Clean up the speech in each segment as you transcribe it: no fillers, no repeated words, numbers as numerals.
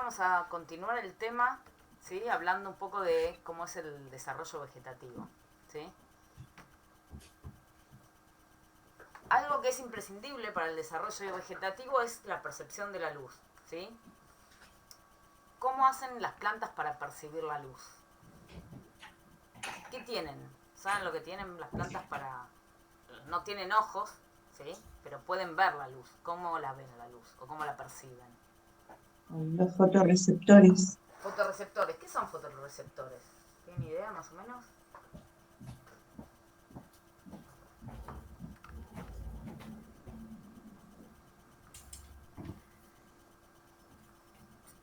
vamos a continuar el tema, ¿sí? Hablando un poco de cómo es el desarrollo vegetativo, ¿sí? Algo que es imprescindible para el desarrollo vegetativo es la percepción de la luz, ¿sí? ¿Cómo hacen las plantas para percibir la luz? ¿Qué tienen? ¿Saben lo que tienen las plantas para...? No tienen ojos, ¿sí? Pero pueden ver la luz. ¿Cómo la ven la luz? ¿O cómo la perciben? Los fotorreceptores. Fotorreceptores. ¿Qué son fotorreceptores? ¿Tienen idea más o menos?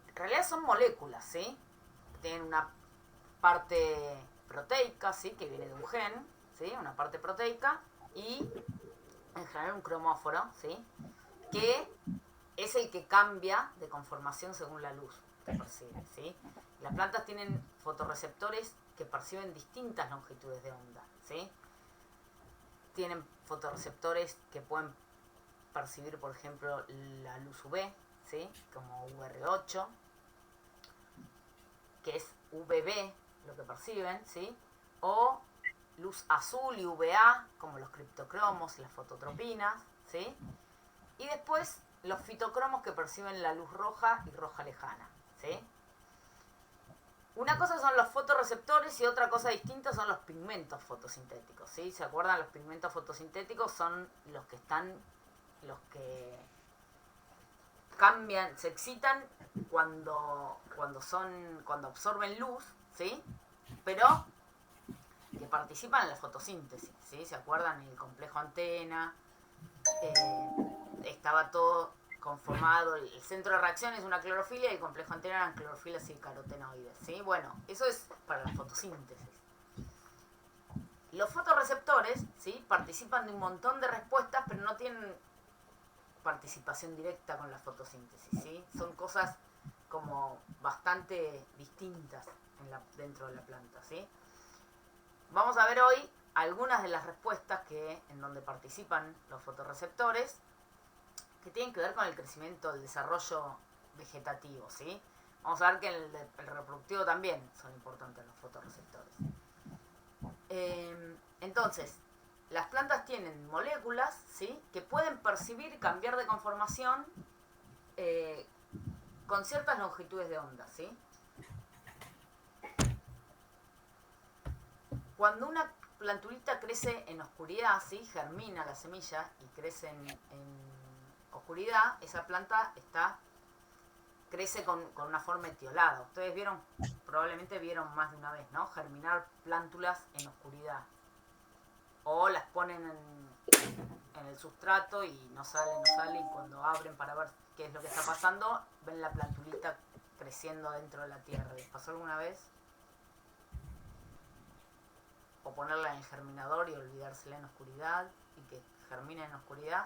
En realidad son moléculas, ¿sí? Tienen una parte proteica, ¿sí? Que viene de un gen, ¿sí? Una parte proteica y en general un cromóforo, ¿sí? Que es el que cambia de conformación según la luz que percibe, ¿sí? Las plantas tienen fotorreceptores que perciben distintas longitudes de onda, ¿sí? Tienen fotorreceptores que pueden percibir, por ejemplo, la luz UV, ¿sí? Como UR8, que es UVB lo que perciben, ¿sí? O luz azul y UVA, como los criptocromos, las fototropinas, ¿sí? Y después los fitocromos que perciben la luz roja y roja lejana, ¿sí? Una cosa son los fotorreceptores y otra cosa distinta son los pigmentos fotosintéticos, ¿sí? ¿Se acuerdan? Los pigmentos fotosintéticos son los que cambian, se excitan cuando absorben luz, ¿sí? Pero que participan en la fotosíntesis, ¿sí? ¿Se acuerdan? El complejo antena, estaba todo conformado, el centro de reacción es una clorofila y el complejo antena eran clorofilas y carotenoides, ¿sí? Bueno, eso es para la fotosíntesis. Los fotorreceptores, ¿sí? Participan de un montón de respuestas, pero no tienen participación directa con la fotosíntesis, ¿sí? Son cosas como bastante distintas dentro de la planta, ¿sí? Vamos a ver hoy algunas de las respuestas en donde participan los fotorreceptores que tienen que ver con el crecimiento, el desarrollo vegetativo, ¿sí? Vamos a ver que el reproductivo también son importantes los fotorreceptores. Entonces, las plantas tienen moléculas, ¿sí? Que pueden percibir y cambiar de conformación con ciertas longitudes de onda, ¿sí? Cuando una plantulita crece en oscuridad, ¿sí? Germina la semilla y crece en oscuridad, esa planta crece con una forma etiolada. Ustedes probablemente vieron más de una vez, ¿no? Germinar plántulas en oscuridad. O las ponen en el sustrato y no sale, y cuando abren para ver qué es lo que está pasando, ven la plantulita creciendo dentro de la tierra. ¿Les pasó alguna vez? O ponerla en el germinador y olvidársela en oscuridad y que germine en oscuridad.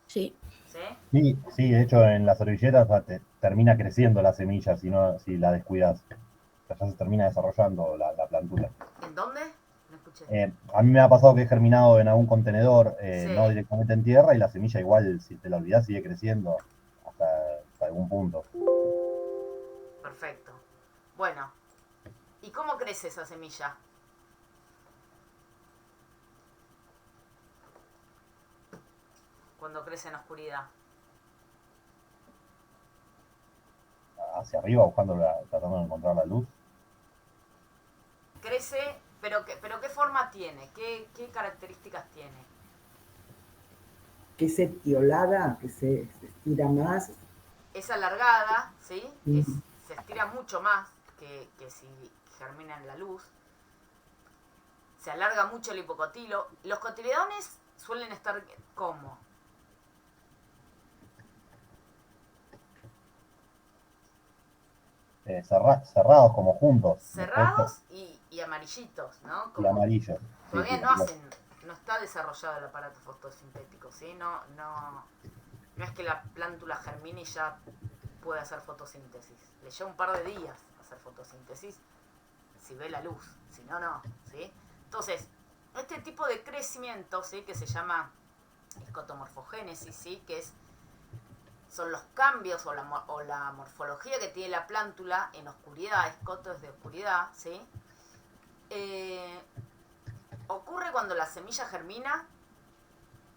Sí. ¿Sí? Sí, sí, de hecho en las servilletas termina creciendo la semilla si la descuidas. Ya se termina desarrollando la plantula. ¿En dónde? No escuché. A mí me ha pasado que he germinado en algún contenedor, Sí. no directamente en tierra, y la semilla igual, si te la olvidas, sigue creciendo hasta algún punto. Perfecto. Bueno, ¿y cómo crece esa semilla? Cuando crece en oscuridad. Hacia arriba, tratando de encontrar la luz. Crece, pero ¿qué forma tiene? ¿Qué características tiene? Que es etiolada, que se estira más. Es alargada, ¿sí? Se estira mucho más que si germina en la luz. Se alarga mucho el hipocotilo. Los cotiledones suelen estar ¿cómo? Cerrados como juntos. Cerrados y amarillitos, ¿no? Y amarillos. Todavía sí, no está desarrollado el aparato fotosintético, ¿sí? No es que la plántula germine y ya puede hacer fotosíntesis. Le lleva un par de días hacer fotosíntesis si ve la luz, si no, no, ¿sí? Entonces, este tipo de crecimiento, ¿sí? Que se llama escotomorfogénesis, ¿sí? Que es son los cambios o la morfología que tiene la plántula en oscuridad, escotos de oscuridad, ¿sí? Ocurre cuando la semilla germina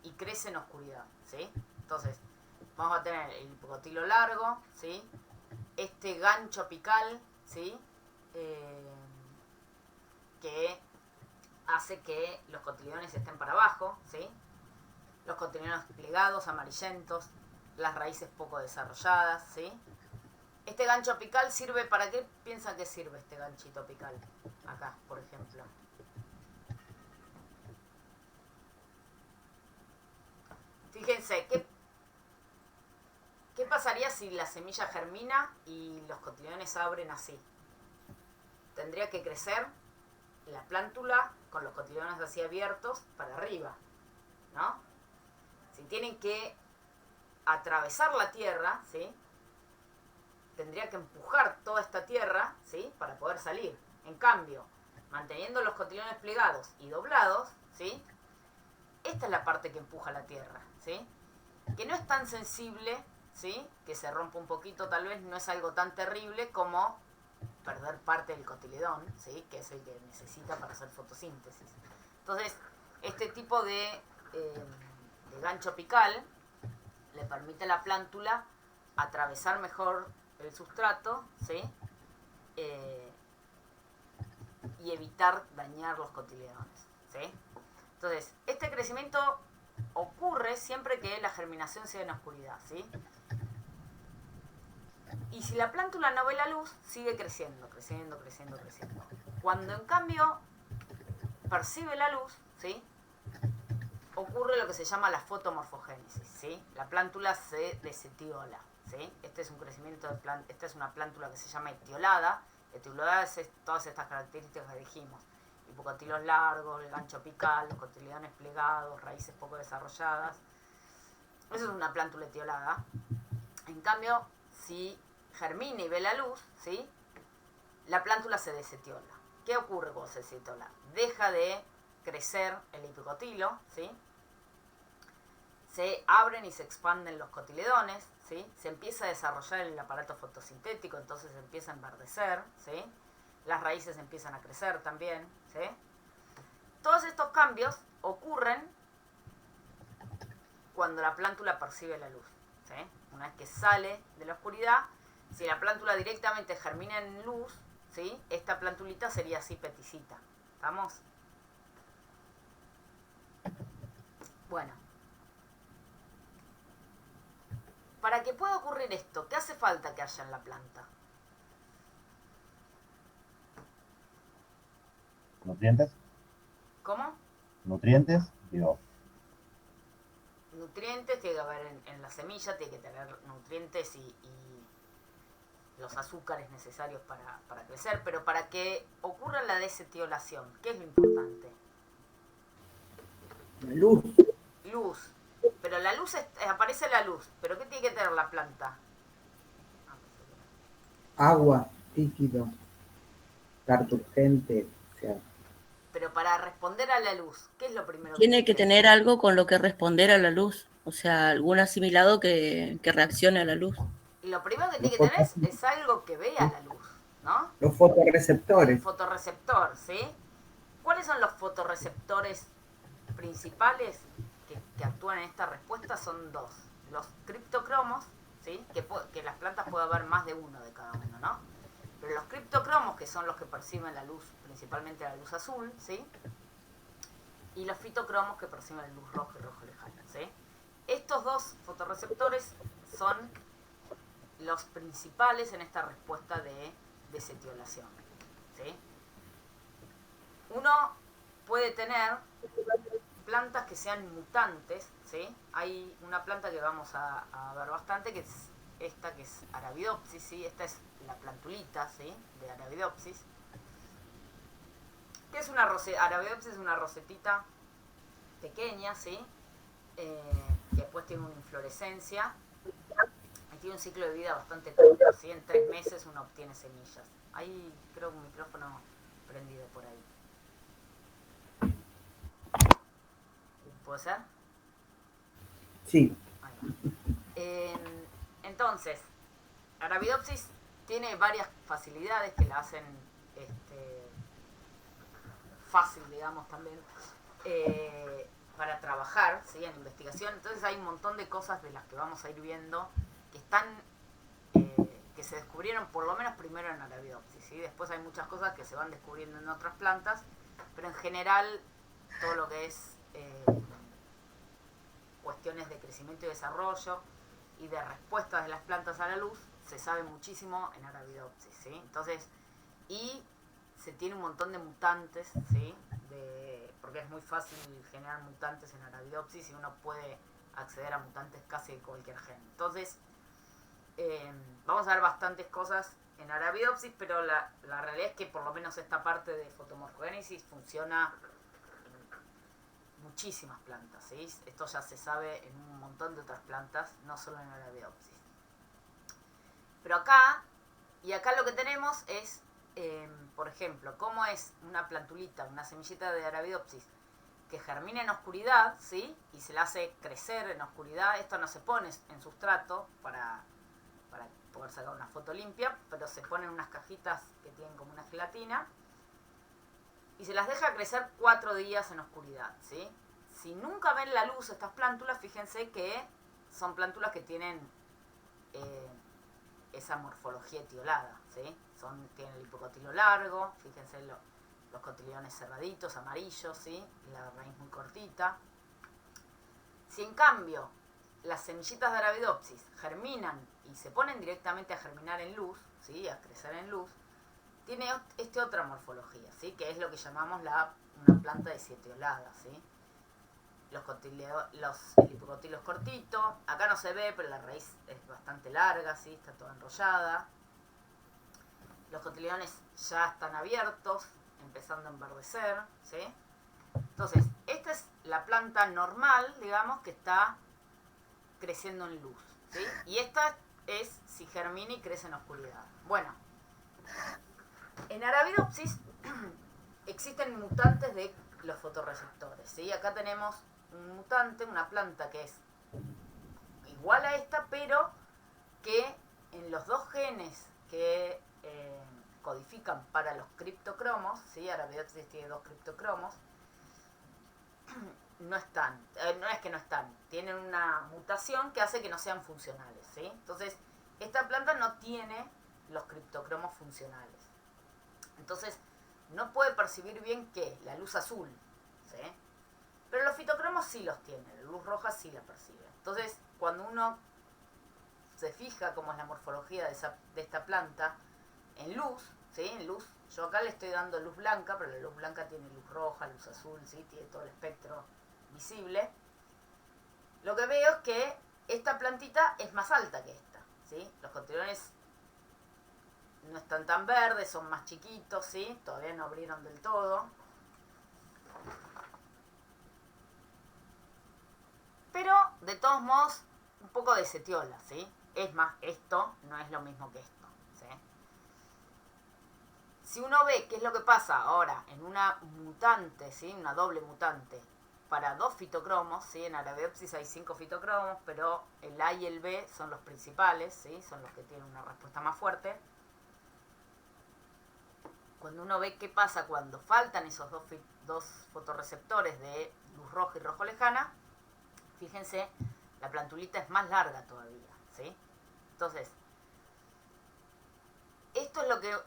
y crece en oscuridad, ¿sí? Entonces, vamos a tener el hipocotilo largo, ¿sí? Este gancho apical, ¿sí? Que hace que los cotiledones estén para abajo, ¿sí? Los cotiledones plegados, amarillentos, las raíces poco desarrolladas, ¿sí? Este gancho apical sirve, ¿para qué piensan que sirve este ganchito apical? Acá, por ejemplo. Fíjense, ¿qué pasaría si la semilla germina y los cotiledones abren así? Tendría que crecer la plántula con los cotiledones así abiertos para arriba, ¿no? Si tienen que atravesar la tierra, ¿sí? Tendría que empujar toda esta tierra, ¿sí? Para poder salir. En cambio, manteniendo los cotiledones plegados y doblados, ¿sí? Esta es la parte que empuja la tierra, ¿sí? Que no es tan sensible, ¿sí? Que se rompa un poquito, tal vez no es algo tan terrible como perder parte del cotiledón, ¿sí? Que es el que necesita para hacer fotosíntesis. Entonces, este tipo de gancho apical le permite a la plántula atravesar mejor el sustrato, ¿sí? Y evitar dañar los cotiledones, ¿sí? Entonces, este crecimiento ocurre siempre que la germinación sea en oscuridad, ¿sí? Y si la plántula no ve la luz, sigue creciendo, creciendo, creciendo, creciendo. Cuando en cambio percibe la luz, ¿sí? Ocurre lo que se llama la fotomorfogénesis, ¿sí? La plántula se desetiola, ¿sí? Este es un crecimiento de esta es una plántula que se llama etiolada. Etiolada es todas estas características que dijimos. Hipocotilos largos, el gancho apical, los cotiledones plegados, raíces poco desarrolladas. Eso es una plántula etiolada. En cambio, si germina y ve la luz, ¿sí? La plántula se desetiola. ¿Qué ocurre cuando se desetiola? Deja de crecer el hipocotilo, ¿sí? Se abren y se expanden los cotiledones, ¿sí? Se empieza a desarrollar el aparato fotosintético, entonces se empieza a enverdecer, ¿sí? Las raíces empiezan a crecer también, ¿sí? Todos estos cambios ocurren cuando la plántula percibe la luz, ¿sí? Una vez que sale de la oscuridad, si la plántula directamente germina en luz, ¿sí? Esta plantulita sería así peticita. ¿Estamos? Bueno. Para que pueda ocurrir esto, ¿qué hace falta que haya en la planta? ¿Nutrientes? ¿Cómo? ¿Nutrientes? Digo, Nutrientes, tiene que haber en la semilla, tiene que tener nutrientes y los azúcares necesarios para crecer, pero para que ocurra la desetiolación, ¿qué es lo importante? La luz, Luz. Pero la luz, aparece la luz, pero ¿qué tiene que tener la planta? agua, líquido, carta urgente, o sea, Pero para responder a la luz, ¿qué es lo primero Tiene que hacer? tener algo con lo que responder a la luz, o sea, algún asimilado que reaccione a la luz. Lo primero que los, tiene que tener foto- es algo que vea la luz, ¿no? los El fotorreceptores. fotorreceptor, ¿sí? ¿Cuáles son los fotorreceptores principales que actúan en esta respuesta? Son dos. Los criptocromos, ¿sí? Que las plantas puede haber más de uno de cada uno, ¿no? Pero los criptocromos, que son los que perciben la luz, principalmente la luz azul, ¿sí? Y los fitocromos, que perciben la luz roja y rojo lejano, ¿sí? Estos dos fotorreceptores son los principales en esta respuesta de desetiolación, ¿sí? Uno puede tener plantas que sean mutantes, ¿sí? Hay una planta que vamos a ver bastante, que es esta, que es Arabidopsis, ¿sí? Esta es la plantulita, ¿sí? De Arabidopsis. Que es una Arabidopsis es una rosetita pequeña, ¿sí? Que después tiene una inflorescencia y tiene un ciclo de vida bastante corto, ¿sí? En 3 meses uno obtiene semillas. Hay, creo, un micrófono prendido por ahí. ¿Puede ser? Sí, Ahí va. Entonces, Arabidopsis tiene varias facilidades que la hacen fácil, digamos, también para trabajar, ¿sí? En investigación. Entonces hay un montón de cosas de las que vamos a ir viendo que están que se descubrieron por lo menos primero en Arabidopsis, ¿sí? Después hay muchas cosas que se van descubriendo en otras plantas, pero en general todo lo que es cuestiones de crecimiento y desarrollo y de respuestas de las plantas a la luz se sabe muchísimo en Arabidopsis, ¿sí? Entonces, y se tiene un montón de mutantes, ¿sí? Porque es muy fácil generar mutantes en Arabidopsis y uno puede acceder a mutantes casi de cualquier gen. Entonces, vamos a ver bastantes cosas en Arabidopsis, pero la realidad es que por lo menos esta parte de fotomorfogénesis funciona en muchísimas plantas, ¿sí? Esto ya se sabe en un montón de otras plantas, no solo en Arabidopsis. Pero acá lo que tenemos es, por ejemplo, cómo es una plantulita, una semillita de Arabidopsis que germina en oscuridad, ¿sí? Y se la hace crecer en oscuridad. Esto no se pone en sustrato para poder sacar una foto limpia, pero se ponen unas cajitas que tienen como una gelatina y se las deja crecer 4 días en oscuridad, ¿sí? Si nunca ven la luz estas plántulas, fíjense que son plántulas que tienen esa morfología etiolada, ¿sí? Tienen el hipocotilo largo, fíjense los cotiledones cerraditos, amarillos, ¿sí? La raíz muy cortita. Si en cambio las semillitas de Arabidopsis germinan y se ponen directamente a germinar en luz, ¿sí? A crecer en luz, tiene otra morfología, ¿sí? Que es lo que llamamos una planta desetiolada, ¿sí? El hipocotilo es cortito, acá no se ve, pero la raíz es bastante larga, ¿sí? Está toda enrollada. Los cotiledones ya están abiertos, empezando a enverdecer, ¿sí? Entonces, esta es la planta normal, digamos, que está creciendo en luz, ¿sí? Y esta es si germina y crece en oscuridad. Bueno, en Arabidopsis existen mutantes de los fotorreceptores, ¿sí? Acá tenemos un mutante, una planta que es igual a esta, pero que en los 2 genes que codifican para los criptocromos, ¿sí? Arabidopsis tiene 2 criptocromos, no están, no es que no están, tienen una mutación que hace que no sean funcionales, ¿sí? Entonces, esta planta no tiene los criptocromos funcionales. Entonces, no puede percibir bien ¿qué? La luz azul, ¿sí? Pero los fitocromos sí los tienen, la luz roja sí la percibe. Entonces, cuando uno se fija cómo es la morfología de esta planta en luz, ¿sí? En luz, yo acá le estoy dando luz blanca, pero la luz blanca tiene luz roja, luz azul, ¿sí? Tiene todo el espectro visible. Lo que veo es que esta plantita es más alta que esta, ¿sí? Los cotiledones no están tan verdes, son más chiquitos, ¿sí? Todavía no abrieron del todo. Pero, de todos modos, un poco de setiola, ¿sí? Es más, esto no es lo mismo que esto, ¿sí? Si uno ve qué es lo que pasa ahora en una mutante, ¿sí? Una doble mutante, para 2 fitocromos, ¿sí? En Arabidopsis hay 5 fitocromos, pero el A y el B son los principales, ¿sí? Son los que tienen una respuesta más fuerte. Cuando uno ve qué pasa cuando faltan esos 2 fotorreceptores de luz roja y rojo lejana, fíjense, la plantulita es más larga todavía, ¿sí? Entonces, esto es lo que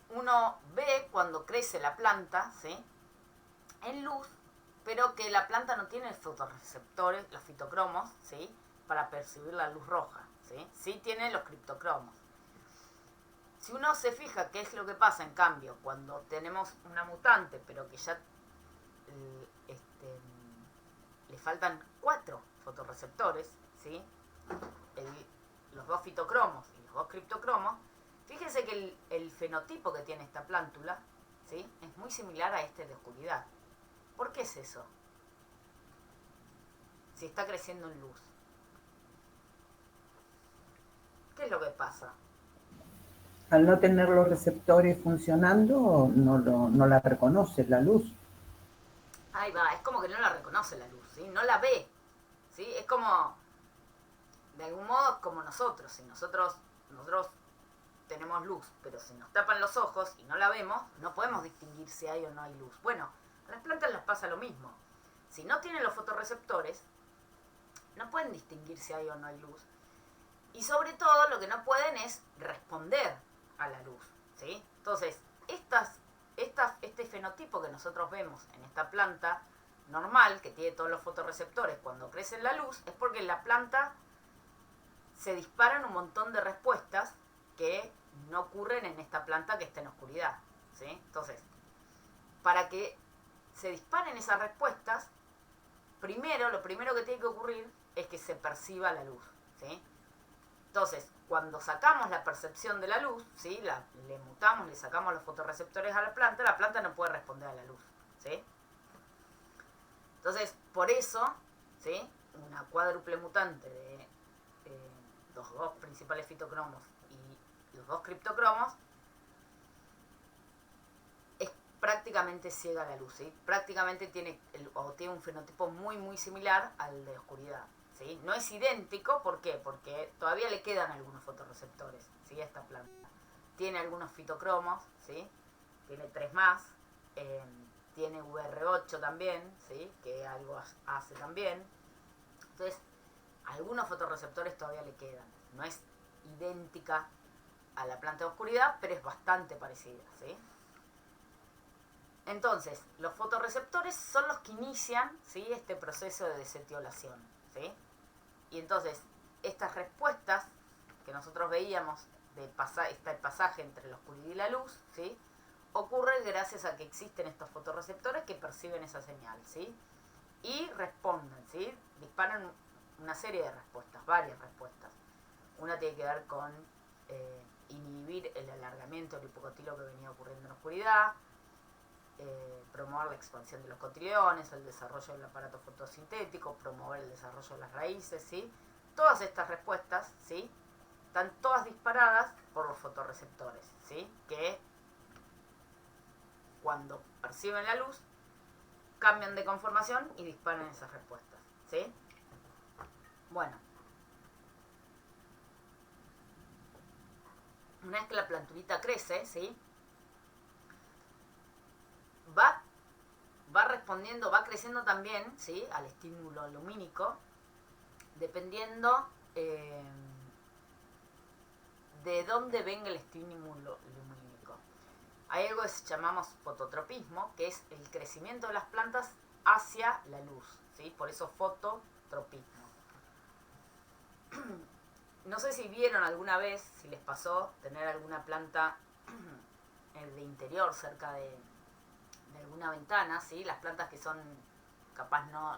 uno ve cuando crece la planta, ¿sí? En luz, pero que la planta no tiene fotorreceptores, los fitocromos, ¿sí? Para percibir la luz roja, ¿sí? Sí tiene los criptocromos. Si uno se fija qué es lo que pasa, en cambio, cuando tenemos una mutante, pero que ya le faltan 4 fotorreceptores, ¿sí? Los 2 fitocromos y los 2 criptocromos, fíjense que el fenotipo que tiene esta plántula, ¿sí? Es muy similar a este de oscuridad. ¿Por qué es eso? Si está creciendo en luz. ¿Qué es lo que pasa? Al no tener los receptores funcionando, no la reconoce la luz. Ahí va, es como que no la reconoce la luz, ¿sí? No la ve, ¿sí? Es como de algún modo como nosotros. Si nosotros tenemos luz, pero si nos tapan los ojos y no la vemos, no podemos distinguir si hay o no hay luz. Bueno, a las plantas les pasa lo mismo. Si no tienen los fotorreceptores, no pueden distinguir si hay o no hay luz. Y sobre todo lo que no pueden es responder a la luz, ¿sí? Entonces, este fenotipo que nosotros vemos en esta planta normal, que tiene todos los fotorreceptores cuando crece la luz, es porque en la planta se disparan un montón de respuestas que no ocurren en esta planta que está en oscuridad, ¿sí? Entonces, para que se disparen esas respuestas, lo primero que tiene que ocurrir es que se perciba la luz, ¿sí? Entonces, cuando sacamos la percepción de la luz, ¿sí? Le mutamos, le sacamos los fotorreceptores a la planta no puede responder a la luz, ¿sí? Entonces, por eso, ¿sí? Una cuádruple mutante de los dos principales fitocromos y los dos criptocromos es prácticamente ciega a la luz, ¿sí? Prácticamente tiene un fenotipo muy, muy similar al de oscuridad, ¿sí? No es idéntico, ¿por qué? Porque todavía le quedan algunos fotorreceptores, ¿sí? A esta planta. Tiene algunos fitocromos, ¿sí? Tiene 3 más. Tiene VR8 también, ¿sí? Que algo hace también. Entonces, algunos fotorreceptores todavía le quedan. No es idéntica a la planta de oscuridad, pero es bastante parecida, ¿sí? Entonces, los fotorreceptores son los que inician, ¿sí? Este proceso de desetiolación, ¿sí? Y entonces, estas respuestas que nosotros veíamos de este pasaje entre la oscuridad y la luz, ¿sí? Ocurre gracias a que existen estos fotorreceptores que perciben esa señal, ¿sí? Y responden, ¿sí? Disparan una serie de respuestas, varias respuestas. Una tiene que ver con inhibir el alargamiento del hipocotilo que venía ocurriendo en la oscuridad, promover la expansión de los cotiledones, el desarrollo del aparato fotosintético, promover el desarrollo de las raíces, ¿sí? Todas estas respuestas, ¿sí? Están todas disparadas por los fotorreceptores, ¿sí? Que cuando perciben la luz, cambian de conformación y disparan esas respuestas, ¿sí? Bueno. Una vez que la plantulita crece, ¿sí? Va respondiendo, va creciendo también, ¿sí? Al estímulo lumínico, dependiendo de dónde venga el estímulo lumínico. Hay algo que llamamos fototropismo, que es el crecimiento de las plantas hacia la luz, ¿sí? Por eso fototropismo. No sé si vieron alguna vez, si les pasó, tener alguna planta de interior cerca de alguna ventana, ¿sí? Las plantas que son capaz no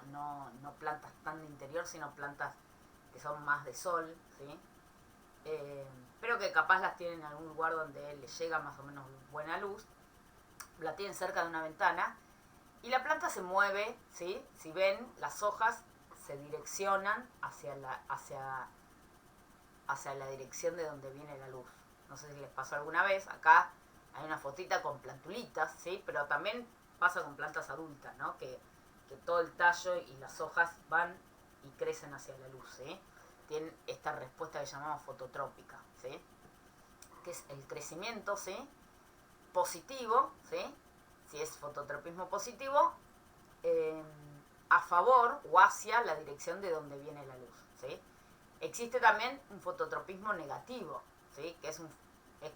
plantas tan de interior, sino plantas que son más de sol, ¿sí? Pero que capaz las tienen en algún lugar donde les llega más o menos buena luz, la tienen cerca de una ventana y la planta se mueve, ¿sí? Si ven, las hojas se direccionan hacia la dirección de donde viene la luz. No sé si les pasó alguna vez, acá hay una fotita con plantulitas, ¿sí? Pero también pasa con plantas adultas, ¿no? Que todo el tallo y las hojas van y crecen hacia la luz, ¿sí? Tienen esta respuesta que llamamos fototrópica, ¿sí? Que es el crecimiento, ¿sí? Positivo, ¿sí? Si es fototropismo positivo, a favor o hacia la dirección de donde viene la luz, ¿sí? Existe también un fototropismo negativo, ¿sí? Que es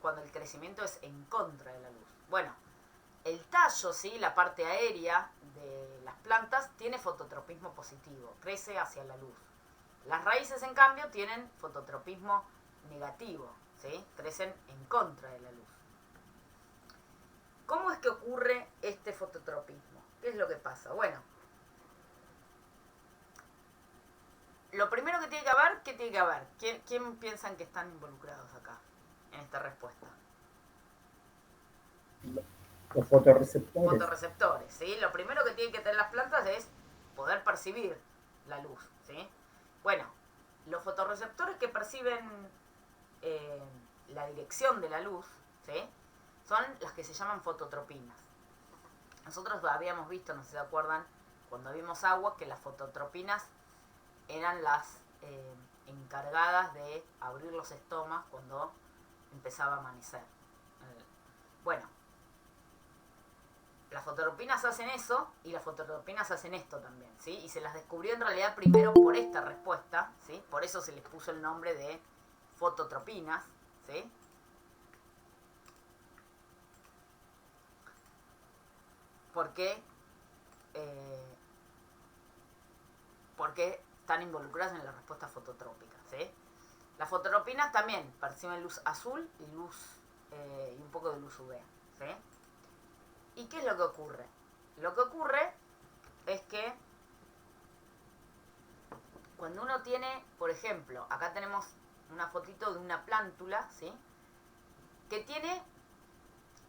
cuando el crecimiento es en contra de la luz. Bueno, el tallo, ¿sí? La parte aérea de las plantas tiene fototropismo positivo, crece hacia la luz. Las raíces, en cambio, tienen fototropismo negativo, ¿sí? Crecen en contra de la luz. ¿Cómo es que ocurre este fototropismo? ¿Qué es lo que pasa? Bueno, lo primero que tiene que haber, ¿qué tiene que haber? ¿Quién piensan que están involucrados acá, en esta respuesta? Los fotorreceptores. Fotorreceptores, ¿sí? Lo primero que tienen que tener las plantas es poder percibir la luz, ¿sí? Bueno, los fotorreceptores que perciben la dirección de la luz, ¿sí? Son las que se llaman fototropinas. Nosotros habíamos visto, no sé si se acuerdan, cuando vimos agua, que las fototropinas eran encargadas de abrir los estomas cuando empezaba a amanecer. Bueno, las fototropinas hacen eso y las fototropinas hacen esto también, ¿sí? Y se las descubrió en realidad primero por esta respuesta, ¿sí? Por eso se les puso el nombre de fototropinas, ¿sí? Porque están involucradas en la respuesta fototrópica, ¿sí? Las fototropinas también perciben luz azul y y un poco de luz UV, ¿sí? ¿Y qué es lo que ocurre? Lo que ocurre es que cuando uno tiene, por ejemplo, acá tenemos una fotito de una plántula, ¿sí? Que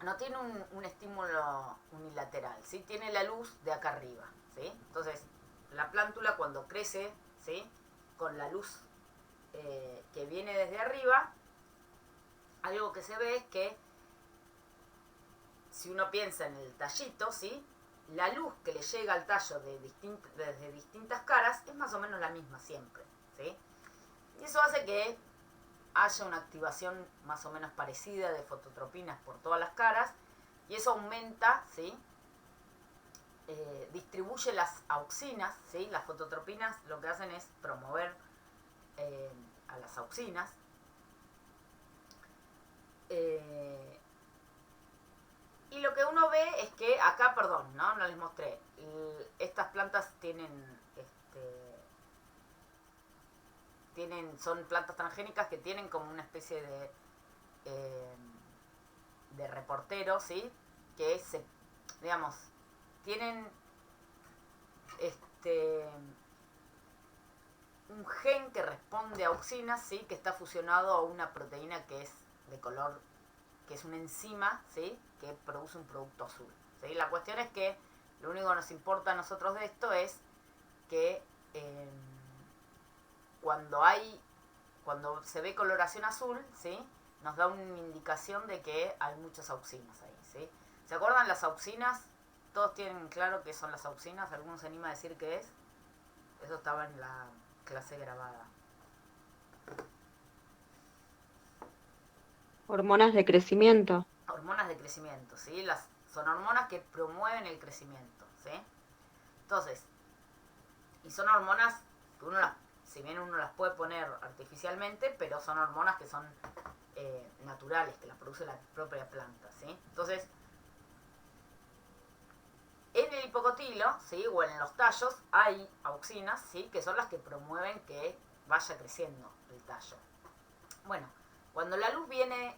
no tiene un estímulo unilateral, ¿sí? Tiene la luz de acá arriba, ¿sí? Entonces, la plántula cuando crece, ¿sí? Con la luz que viene desde arriba, algo que se ve es que si uno piensa en el tallito, ¿sí? La luz que le llega al tallo desde distintas caras es más o menos la misma siempre, ¿sí? Y eso hace que haya una activación más o menos parecida de fototropinas por todas las caras, y eso aumenta, ¿sí? Distribuye las auxinas, ¿sí? Las fototropinas lo que hacen es promover a las auxinas. Y lo que uno ve es que acá, perdón, no les mostré, estas plantas son plantas transgénicas que tienen como una especie de reportero, ¿sí? Que digamos, tienen un gen que responde a auxinas, ¿sí? Que está fusionado a una proteína que es de color, que es una enzima, ¿sí? Que produce un producto azul, ¿sí? La cuestión es que lo único que nos importa a nosotros de esto es que cuando se ve coloración azul, ¿sí? Nos da una indicación de que hay muchas auxinas ahí, ¿sí? ¿Se acuerdan las auxinas? Todos tienen claro qué son las auxinas. ¿Alguno se anima a decir qué es? Eso estaba en la clase grabada. Hormonas de crecimiento. Hormonas de crecimiento, ¿sí? Son hormonas que promueven el crecimiento, ¿sí? Entonces, y son hormonas que si bien uno las puede poner artificialmente, pero son hormonas que son naturales, que las produce la propia planta, ¿sí? Entonces, en el hipocotilo, ¿sí? O en los tallos hay auxinas, ¿sí? Que son las que promueven que vaya creciendo el tallo. Bueno, cuando la luz viene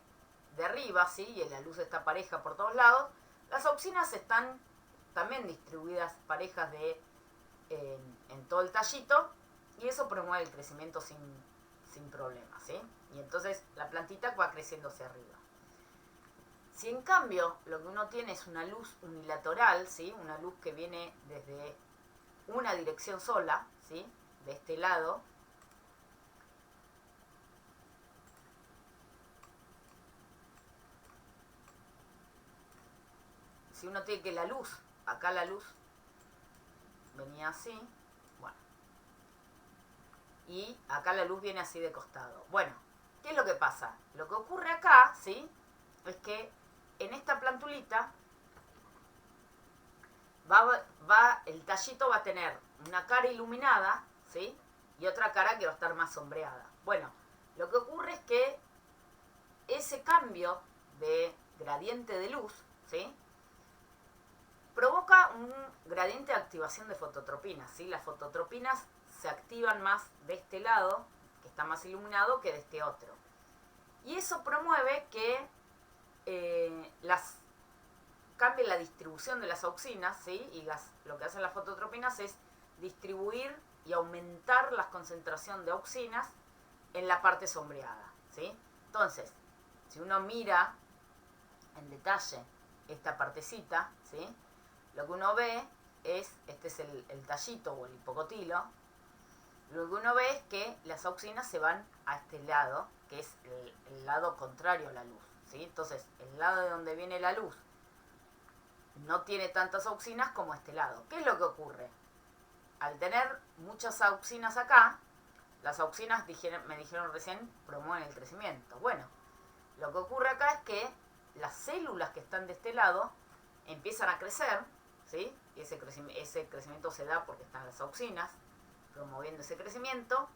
de arriba, ¿sí? Y la luz está pareja por todos lados, las auxinas están también distribuidas parejas en todo el tallito, y eso promueve el crecimiento sin problema, ¿sí? Y entonces la plantita va creciendo hacia arriba. Si en cambio lo que uno tiene es una luz unilateral, ¿sí? Una luz que viene desde una dirección sola, ¿sí? De este lado, si uno tiene que acá la luz venía así, bueno, y acá la luz viene así de costado. Bueno, ¿qué es lo que pasa? Lo que ocurre acá, ¿sí? Es que en esta plantulita el tallito va a tener una cara iluminada, ¿sí? Y otra cara que va a estar más sombreada. Bueno, lo que ocurre es que ese cambio de gradiente de luz, ¿sí? Provoca un gradiente de activación de fototropinas, ¿sí? Las fototropinas se activan más de este lado, que está más iluminado, que de este otro. Y eso promueve que cambie la distribución de las auxinas, ¿sí? Y lo que hacen las fototropinas es distribuir y aumentar la concentración de auxinas en la parte sombreada, ¿sí? Entonces, si uno mira en detalle esta partecita, ¿sí? Lo que uno ve este es el tallito o el hipocotilo, lo que uno ve es que las auxinas se van a este lado, que es el lado contrario a la luz, ¿sí? Entonces, el lado de donde viene la luz no tiene tantas auxinas como este lado. ¿Qué es lo que ocurre? Al tener muchas auxinas acá, las auxinas me dijeron recién promueven el crecimiento. Bueno, lo que ocurre acá es que las células que están de este lado empiezan a crecer, ¿sí? Y ese crecimiento se da porque están las auxinas promoviendo ese crecimiento.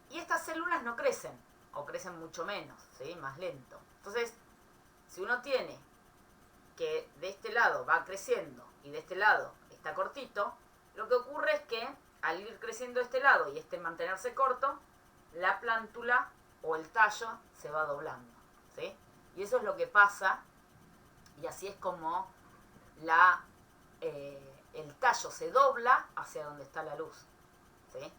Y estas células no crecen, o crecen mucho menos, ¿sí? Más lento. Entonces, si uno tiene que de este lado va creciendo y de este lado está cortito, lo que ocurre es que al ir creciendo de este lado y mantenerse corto, la plántula o el tallo se va doblando, ¿sí? Y eso es lo que pasa, y así es como el tallo se dobla hacia donde está la luz, ¿sí?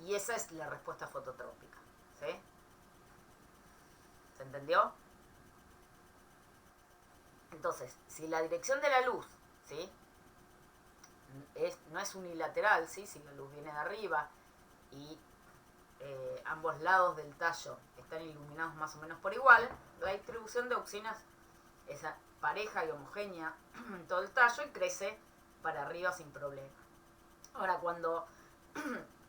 Y esa es la respuesta fototrópica, ¿sí? ¿Se entendió? Entonces, si la dirección de la luz, ¿sí? No es unilateral, ¿sí? Si la luz viene de arriba y ambos lados del tallo están iluminados más o menos por igual, la distribución de auxinas es pareja y homogénea en todo el tallo y crece para arriba sin problema. Ahora, cuando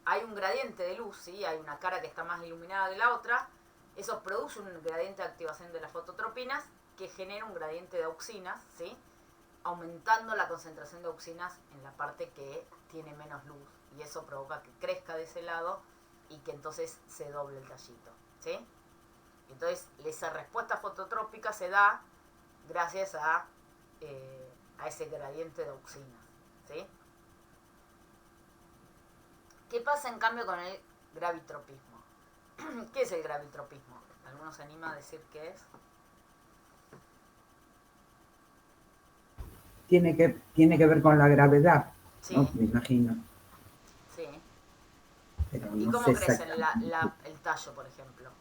hay un gradiente de luz, ¿sí? Hay una cara que está más iluminada que la otra, eso produce un gradiente de activación de las fototropinas que genera un gradiente de auxinas, ¿sí? Aumentando la concentración de auxinas en la parte que tiene menos luz, y eso provoca que crezca de ese lado y que entonces se doble el tallito, ¿sí? Entonces esa respuesta fototrópica se da gracias a ese gradiente de auxinas, ¿sí? ¿Qué pasa en cambio con el gravitropismo? ¿Qué es el gravitropismo? ¿Alguno se anima a decir qué es? Tiene que ver con la gravedad, Sí, ¿no? Me imagino. sí. Pero ¿Y no cómo sé crece exactamente. el tallo, por ejemplo?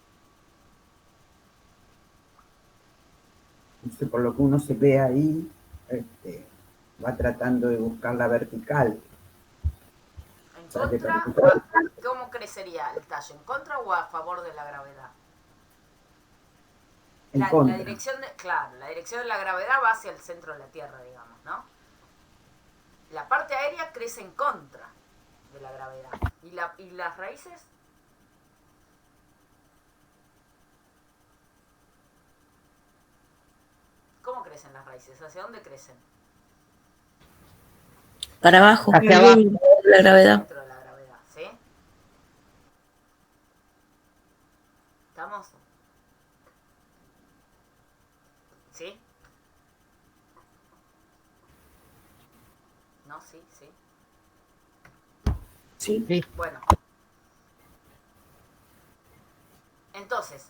No sé, por lo que uno se ve ahí, va tratando de buscar la vertical. ¿En Sale contra? vertical ¿Cómo crecería el tallo? ¿En contra o a favor de la gravedad? en La contra. dirección claro, la dirección de la gravedad va hacia el centro de la Tierra, digamos, ¿no? La parte aérea crece en contra de la gravedad. ¿Y las raíces? ¿Cómo crecen las raíces? ¿Hacia dónde crecen? Para abajo, Hacia abajo. la gravedad. Centro de la gravedad, ¿sí? ¿Estamos? ¿Sí? ¿No? Sí, sí. Sí. Bueno. Entonces,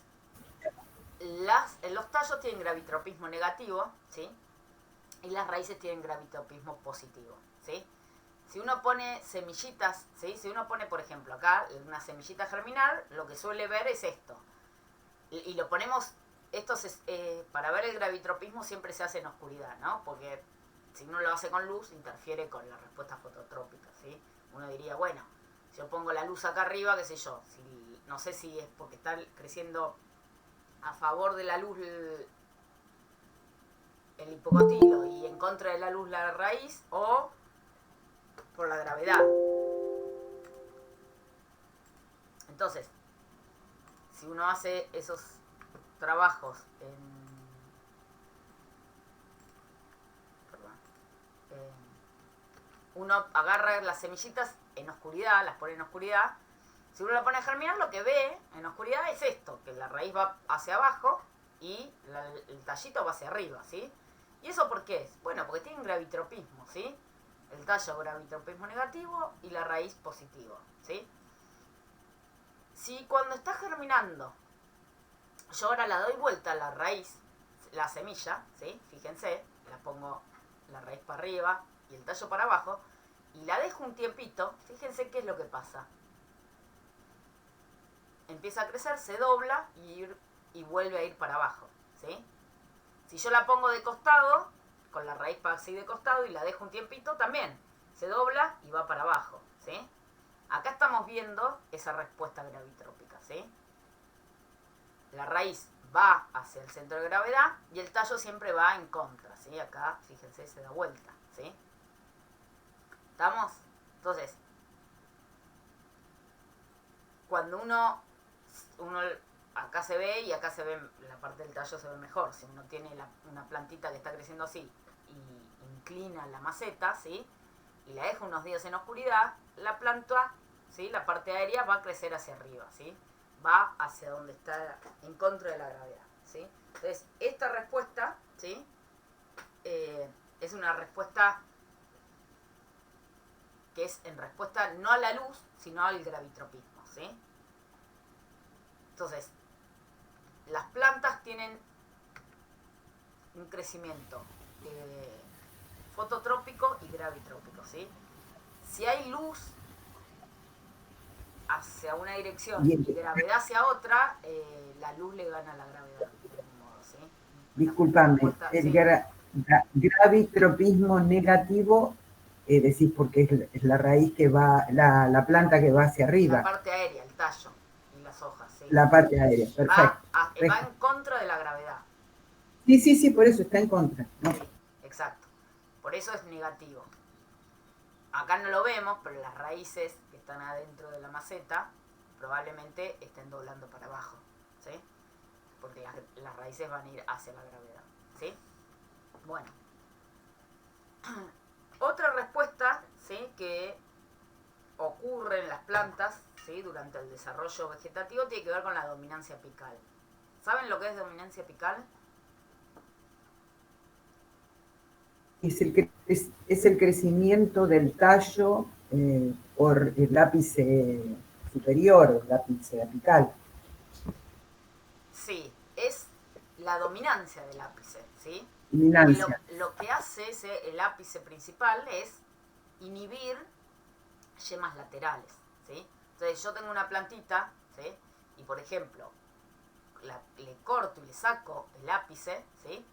los tallos tienen gravitropismo negativo, ¿sí? Y las raíces tienen gravitropismo positivo, ¿sí? Si uno pone semillitas, ¿sí? Si uno pone, por ejemplo, acá una semillita germinal, lo que suele ver es esto. Y lo ponemos, para ver el gravitropismo siempre se hace en oscuridad, ¿no? Porque si uno lo hace con luz, interfiere con la respuesta fototrópica, ¿sí? Uno diría, bueno, si yo pongo la luz acá arriba, qué sé yo, no sé si es porque está creciendo a favor de la luz el hipocotilo y en contra de la luz la raíz, o por la gravedad. Entonces, si uno hace esos trabajos uno agarra las semillitas en oscuridad, las pone en oscuridad. Si uno la pone a germinar, lo que ve en oscuridad es esto, que la raíz va hacia abajo y el tallito va hacia arriba, ¿sí? ¿Y eso por qué es? Bueno, porque tienen gravitropismo, ¿sí? El tallo gravitropismo negativo y la raíz positivo, ¿sí? Si cuando está germinando, yo ahora la doy vuelta a la raíz, la semilla, ¿sí? Fíjense, la pongo la raíz para arriba y el tallo para abajo, y la dejo un tiempito, fíjense qué es lo que pasa. Empieza a crecer, se dobla y vuelve a ir para abajo, ¿sí? Si yo la pongo de costado, con la raíz así de costado y la dejo un tiempito, también se dobla y va para abajo, ¿sí? Acá estamos viendo esa respuesta gravitrópica, ¿sí? La raíz va hacia el centro de gravedad y el tallo siempre va en contra, ¿sí? Acá, fíjense, se da vuelta, ¿sí? ¿Estamos? Entonces, cuando uno acá se ve y acá se ve, la parte del tallo se ve mejor. Si uno tiene una plantita que está creciendo así y inclina la maceta, ¿sí? Y la deja unos días en oscuridad, la planta, ¿sí? La parte aérea va a crecer hacia arriba, ¿sí? Va hacia donde está, en contra de la gravedad, ¿sí? Entonces, esta respuesta, ¿sí? Es una respuesta que es en respuesta no a la luz, sino al gravitropismo, ¿sí? Entonces, las plantas tienen un crecimiento fototrópico y gravitrópico, ¿sí? Si hay luz hacia una dirección y gravedad hacia otra, la luz le gana a la gravedad, de algún modo, ¿sí? Discúlpame, el Sí. gravitropismo negativo, decís porque es la raíz que va, la planta que va hacia La arriba, parte aérea, el tallo y las hojas, ¿sí? la parte aérea, perfecto. Va en contra de la gravedad. Sí, por eso está en contra, ¿no? Sí, exacto. Por eso es negativo. Acá no lo vemos, pero las raíces que están adentro de la maceta probablemente estén doblando para abajo, ¿sí? Porque las raíces van a ir hacia la gravedad, ¿sí? Bueno. Otra respuesta, ¿sí? Que ocurre en las plantas, ¿sí? Durante el desarrollo vegetativo tiene que ver con la dominancia apical. ¿Saben lo que es dominancia apical? Es el crecimiento del tallo por el ápice superior o el ápice apical. Sí, es la dominancia del ápice, ¿sí? Dominancia. Lo que hace el ápice principal es inhibir yemas laterales, ¿sí? Entonces yo tengo una plantita, ¿sí? Y por ejemplo, le corto y le saco el ápice, ¿sí?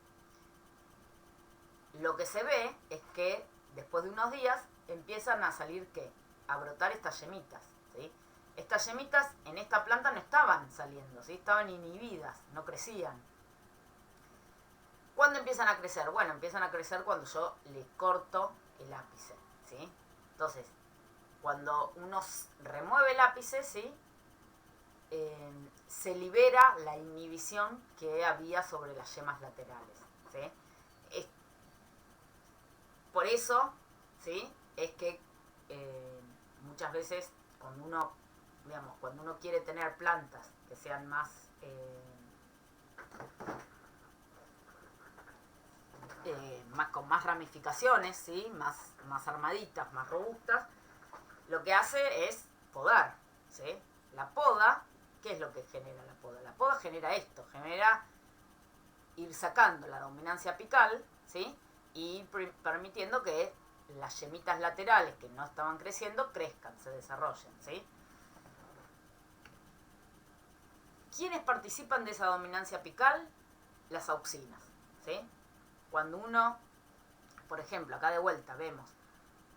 Lo que se ve es que después de unos días empiezan a salir, ¿qué? A brotar estas yemitas, ¿sí? Estas yemitas en esta planta no estaban saliendo, ¿sí? Estaban inhibidas, no crecían. ¿Cuándo empiezan a crecer? Bueno, empiezan a crecer cuando yo le corto el ápice, ¿sí? Entonces, cuando uno remueve el ápice, ¿sí? Se libera la inhibición que había sobre las yemas laterales, ¿sí? Por eso, ¿sí? Es que muchas veces cuando uno quiere tener plantas que sean más con más ramificaciones, ¿sí? Más armaditas, más robustas, lo que hace es podar, ¿sí? La poda, ¿qué es lo que genera la poda? La poda genera esto, genera ir sacando la dominancia apical, ¿sí? Y permitiendo que las yemitas laterales que no estaban creciendo crezcan, se desarrollen, ¿sí? ¿Quiénes participan de esa dominancia apical? Las auxinas, ¿sí? Cuando uno, por ejemplo, acá de vuelta vemos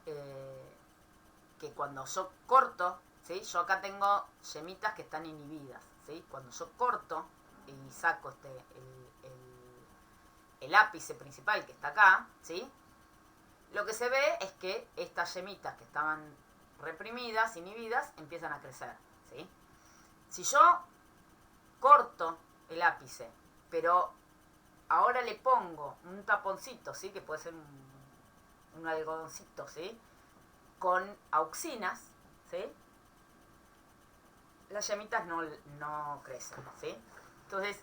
que cuando yo corto, ¿sí? Yo acá tengo yemitas que están inhibidas, ¿sí? Cuando yo corto y saco el ápice principal que está acá, ¿sí? Lo que se ve es que estas yemitas que estaban reprimidas, inhibidas, empiezan a crecer, ¿sí? Si yo corto el ápice, pero ahora le pongo un taponcito, ¿sí? Que puede ser un algodoncito, ¿sí? Con auxinas, ¿sí? Las yemitas no crecen, ¿sí? Entonces,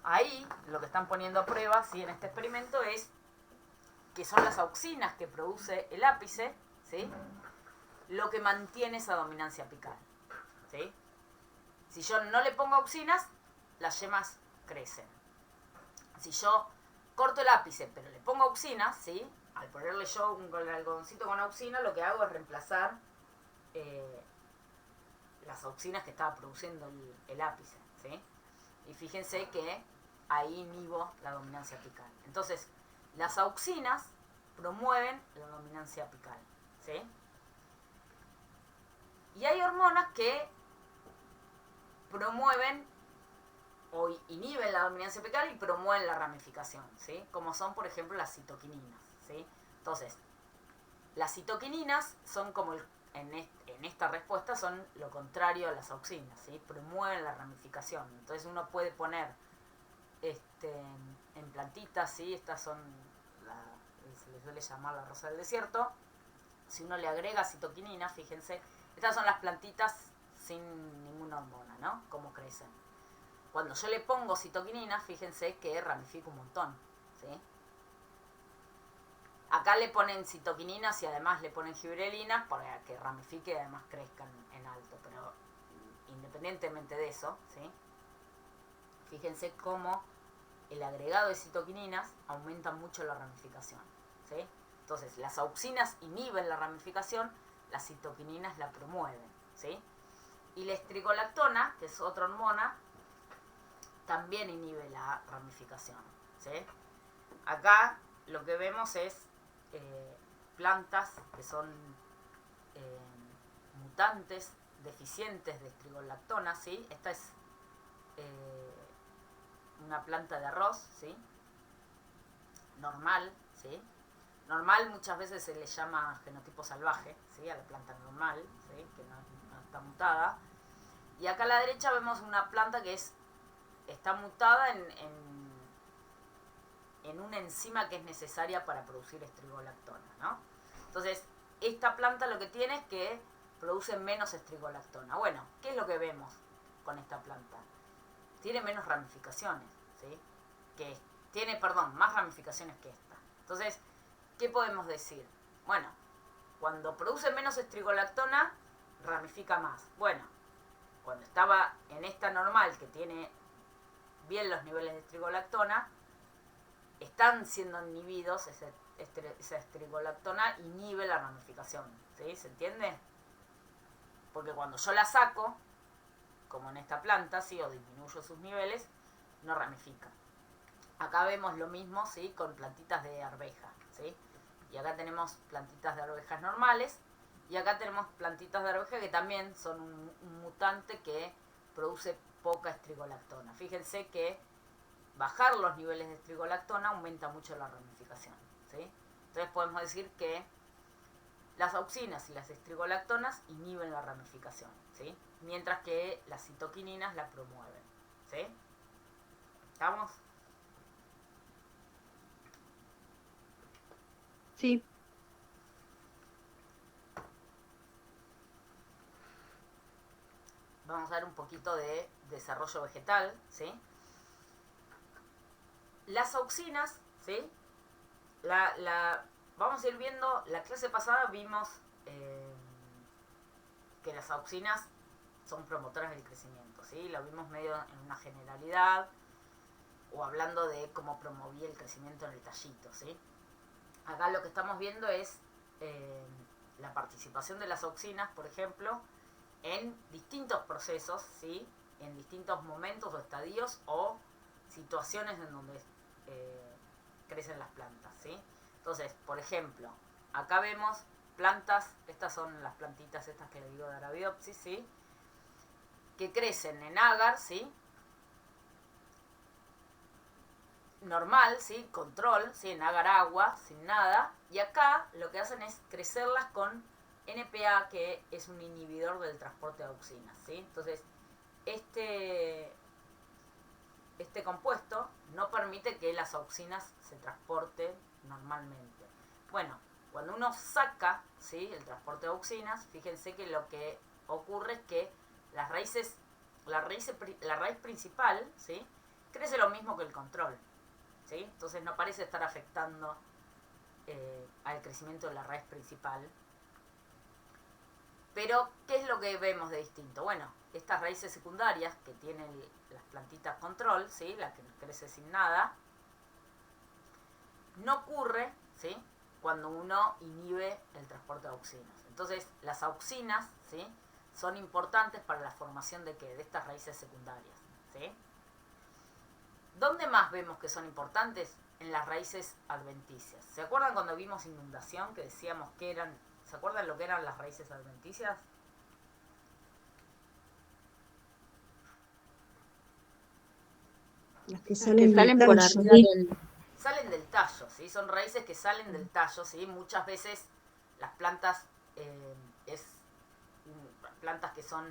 ahí lo que están poniendo a prueba, ¿sí? En este experimento es que son las auxinas que produce el ápice, ¿sí? Lo que mantiene esa dominancia apical, ¿sí? Si yo no le pongo auxinas, las yemas crecen. Si yo corto el ápice, pero le pongo auxinas, ¿sí? Al ponerle yo un algodoncito con auxina, lo que hago es reemplazar las auxinas que estaba produciendo el ápice, ¿sí? Y fíjense que ahí inhibo la dominancia apical. Entonces, las auxinas promueven la dominancia apical, ¿sí? Y hay hormonas que promueven o inhiben la dominancia apical y promueven la ramificación, ¿sí? Como son, por ejemplo, las citoquininas, ¿sí? Entonces, las citoquininas son como en esta respuesta son lo contrario a las auxinas, ¿sí? Promueven la ramificación. Entonces uno puede poner en plantitas, ¿sí? Estas son, se les suele llamar la rosa del desierto. Si uno le agrega citoquinina, fíjense, estas son las plantitas sin ninguna hormona, ¿no? Cómo crecen. Cuando yo le pongo citoquinina, fíjense que ramifica un montón, ¿sí? Acá le ponen citoquininas y además le ponen gibrelinas para que ramifique y además crezcan en alto. Pero independientemente de eso, ¿sí? Fíjense cómo el agregado de citoquininas aumenta mucho la ramificación, ¿sí? Entonces, las auxinas inhiben la ramificación, las citoquininas la promueven, ¿sí? Y la estrigolactona, que es otra hormona, también inhibe la ramificación, ¿sí? Acá lo que vemos es plantas que son mutantes, deficientes de estrigolactona, ¿sí? Esta es una planta de arroz, ¿sí? Normal, ¿sí? Normal muchas veces se le llama genotipo salvaje, ¿sí? A la planta normal, ¿sí? Que no está mutada. Y acá a la derecha vemos una planta que está mutada en una enzima que es necesaria para producir estrigolactona, ¿no? Entonces, esta planta lo que tiene es que produce menos estrigolactona. Bueno, ¿qué es lo que vemos con esta planta? Tiene menos ramificaciones, ¿sí? Tiene más ramificaciones que esta. Entonces, ¿qué podemos decir? Bueno, cuando produce menos estrigolactona, ramifica más. Bueno, cuando estaba en esta normal, que tiene bien los niveles de estrigolactona, están siendo inhibidos, esa estrigolactona inhibe la ramificación, ¿sí? ¿Se entiende? Porque cuando yo la saco, como en esta planta, ¿sí? O disminuyo sus niveles, no ramifica. Acá vemos lo mismo, ¿sí? Con plantitas de arveja, ¿sí? Y acá tenemos plantitas de arvejas normales, y acá tenemos plantitas de arveja que también son un mutante que produce poca estrigolactona. Fíjense que bajar los niveles de estrigolactona aumenta mucho la ramificación, ¿sí? Entonces podemos decir que las auxinas y las estrigolactonas inhiben la ramificación, ¿sí? Mientras que las citoquininas la promueven, ¿sí? ¿Estamos? Sí. Vamos a ver un poquito de desarrollo vegetal, ¿sí? Las auxinas, ¿sí? Vamos a ir viendo, la clase pasada vimos que las auxinas son promotoras del crecimiento, ¿sí? Lo vimos medio en una generalidad, o hablando de cómo promovía el crecimiento en el tallito, ¿sí? Acá lo que estamos viendo es la participación de las auxinas, por ejemplo, en distintos procesos, ¿sí? En distintos momentos o estadios o situaciones en donde crecen las plantas, ¿sí? Entonces, por ejemplo, acá vemos plantas, estas son las plantitas estas que le digo de Arabidopsis, ¿sí? Que crecen en agar, ¿sí? Normal, ¿sí? Control, ¿sí? En agar agua, sin nada. Y acá lo que hacen es crecerlas con NPA, que es un inhibidor del transporte de auxinas, ¿sí? Entonces, este compuesto no permite que las auxinas se transporten normalmente. Bueno, cuando uno saca, ¿sí? El transporte de auxinas, fíjense que lo que ocurre es que la raíz principal, ¿sí? Crece lo mismo que el control, ¿sí? Entonces no parece estar afectando al crecimiento de la raíz principal. Pero, ¿qué es lo que vemos de distinto? Bueno, estas raíces secundarias que tienen las plantitas control, ¿sí? La que crece sin nada, no ocurre, ¿sí? Cuando uno inhibe el transporte de auxinas. Entonces, las auxinas, ¿sí? Son importantes para la formación de ¿qué? De estas raíces secundarias, ¿sí? ¿Dónde más vemos que son importantes? En las raíces adventicias. ¿Se acuerdan cuando vimos inundación que decíamos que eran... ¿Se acuerdan lo que eran las raíces adventicias? Las que salen por por arriba arriba. Salen del tallo, ¿sí? Son raíces que salen del tallo, ¿sí? Muchas veces las plantas es plantas que son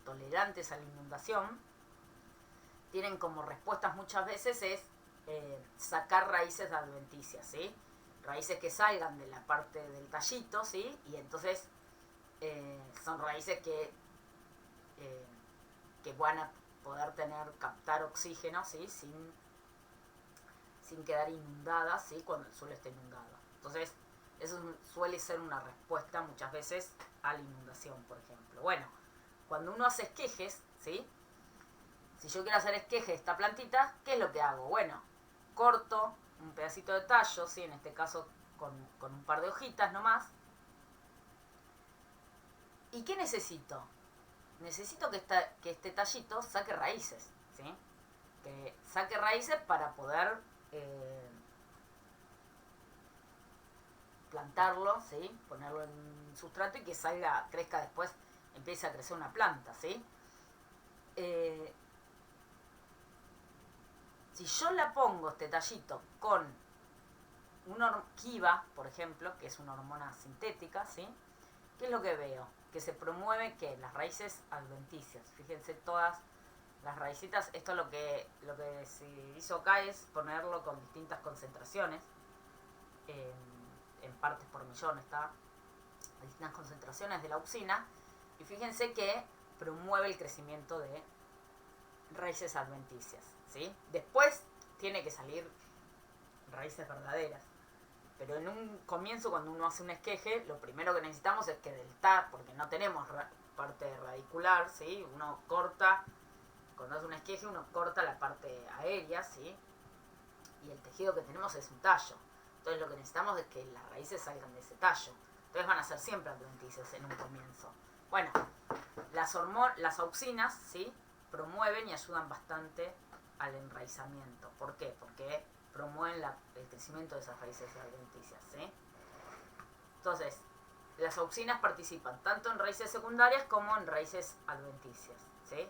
tolerantes a la inundación, tienen como respuestas muchas veces es sacar raíces adventicias, ¿sí? Raíces que salgan de la parte del tallito, ¿sí? Y entonces son raíces que van a poder captar oxígeno, ¿sí? Sin quedar inundadas, ¿sí? Cuando el suelo está inundado. Entonces, eso suele ser una respuesta muchas veces a la inundación, por ejemplo. Bueno, cuando uno hace esquejes, ¿sí? Si yo quiero hacer esqueje de esta plantita, ¿qué es lo que hago? Bueno, corto un pedacito de tallo, ¿sí? En este caso con un par de hojitas nomás. ¿Y qué necesito? Necesito que este tallito saque raíces, ¿sí? Que saque raíces para poder plantarlo, ¿sí? Ponerlo en sustrato y que crezca después, empiece a crecer una planta, ¿sí? Si yo la pongo este tallito con Kiva, por ejemplo, que es una hormona sintética, ¿sí? ¿Qué es lo que veo? Que se promueve que las raíces adventicias, fíjense todas las raícitas, esto lo que se hizo acá es ponerlo con distintas concentraciones, en partes por millón está, distintas concentraciones de la auxina, y fíjense que promueve el crecimiento de raíces adventicias, ¿sí? Después tiene que salir raíces verdaderas, pero en un comienzo, cuando uno hace un esqueje, lo primero que necesitamos es que porque no tenemos parte radicular, ¿sí? Uno corta, cuando hace un esqueje, uno corta la parte aérea, ¿sí? Y el tejido que tenemos es un tallo. Entonces lo que necesitamos es que las raíces salgan de ese tallo. Entonces van a ser siempre adventicias en un comienzo. Bueno, las auxinas, ¿sí? Promueven y ayudan bastante al enraizamiento. ¿Por qué? Porque promueven el crecimiento de esas raíces adventicias, ¿sí? Entonces, las auxinas participan tanto en raíces secundarias como en raíces adventicias, ¿sí?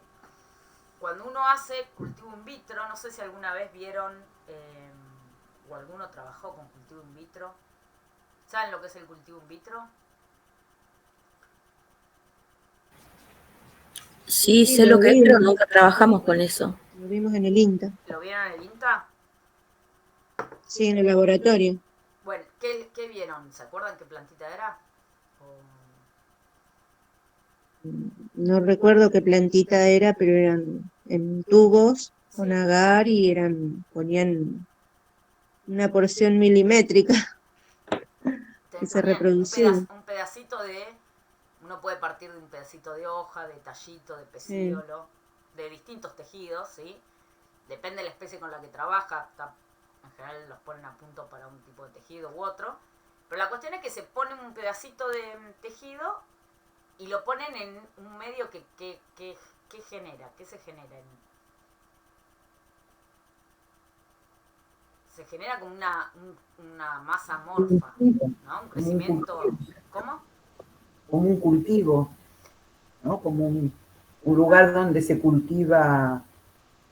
Cuando uno hace cultivo in vitro, no sé si alguna vez vieron o alguno trabajó con cultivo in vitro. ¿Saben lo que es el cultivo in vitro? Sí, Sí, sé lo lo que es, pero vimos, nunca trabajamos con eso. lo vimos en el INTA, ¿Lo vieron en el INTA? sí, en el laboratorio. Bueno, ¿qué vieron? ¿Se acuerdan qué plantita era? No recuerdo qué plantita era, pero eran en tubos con Sí. agar y ponían una porción milimétrica que se Ponían reproducía. un pedacito uno puede partir de un pedacito de hoja, de tallito, de Sí, pecíolo, de distintos tejidos, ¿sí? Depende de la especie con la que trabaja, en general los ponen a punto para un tipo de tejido u otro, pero la cuestión es que se pone un pedacito de tejido y lo ponen en un medio que genera, ¿qué se genera? Se genera como una masa amorfa, ¿no? Un Como un crecimiento, cultivo, ¿cómo? como un cultivo, ¿no? Como un lugar donde se cultiva,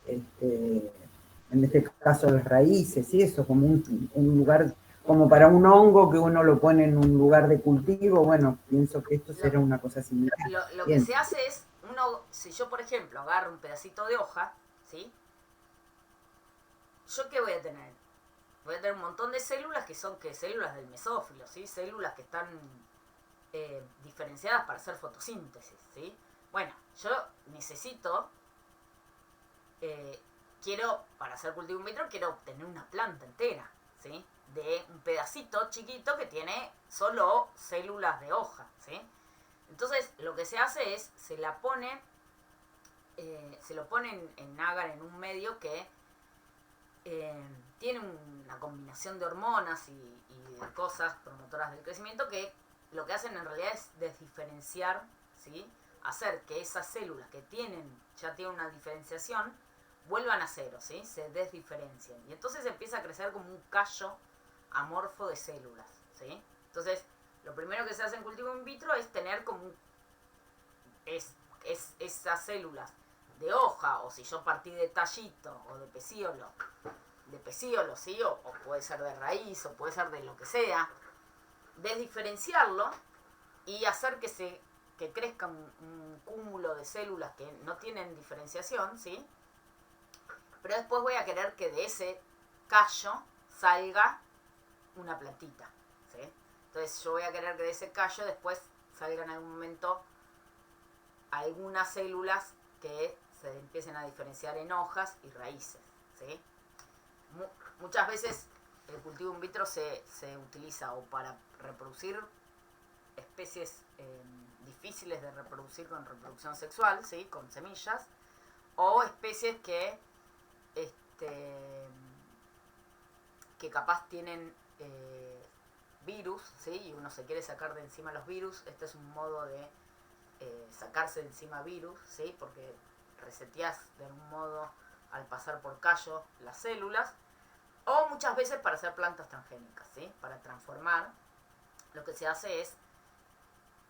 en este caso las raíces y eso, como un lugar, como para un hongo que uno lo pone en un lugar de cultivo. Bueno, pienso que esto será una cosa similar. Lo que Bien. se hace es, si yo por ejemplo agarro un pedacito de hoja, ¿sí? ¿Yo qué voy a tener? Voy a tener un montón de células que son células del mesófilo, ¿sí? Células que están diferenciadas para hacer fotosíntesis, ¿sí? Bueno, yo necesito, para hacer cultivo in vitro, quiero obtener una planta entera, ¿sí? De un pedacito chiquito que tiene solo células de hoja, ¿sí? Entonces, lo que se hace es, se lo pone en agar, en un medio que tiene una combinación de hormonas y de cosas promotoras del crecimiento que lo que hacen en realidad es desdiferenciar, ¿sí? Hacer que esas células que ya tienen una diferenciación vuelvan a cero, ¿sí? Se desdiferencien. Y entonces empieza a crecer como un callo amorfo de células, ¿sí? Entonces, lo primero que se hace en cultivo in vitro es tener como esas células de hoja, o si yo partí de tallito o de pecíolo, ¿sí? O puede ser de raíz, o puede ser de lo que sea, desdiferenciarlo y hacer que que crezca un cúmulo de células que no tienen diferenciación, ¿sí? Pero después voy a querer que de ese callo salga una plantita, ¿sí? Entonces yo voy a querer que de ese callo después salga en algún momento algunas células que se empiecen a diferenciar en hojas y raíces, ¿sí? Muchas veces el cultivo in vitro se utiliza o para reproducir especies difíciles de reproducir con reproducción sexual, ¿sí? Con semillas, o especies que capaz tienen virus, ¿sí? Y uno se quiere sacar de encima los virus. Este es un modo de sacarse de encima virus, ¿sí? Porque reseteás de algún modo al pasar por callo las células, o muchas veces para hacer plantas transgénicas, ¿sí? Para transformar, lo que se hace es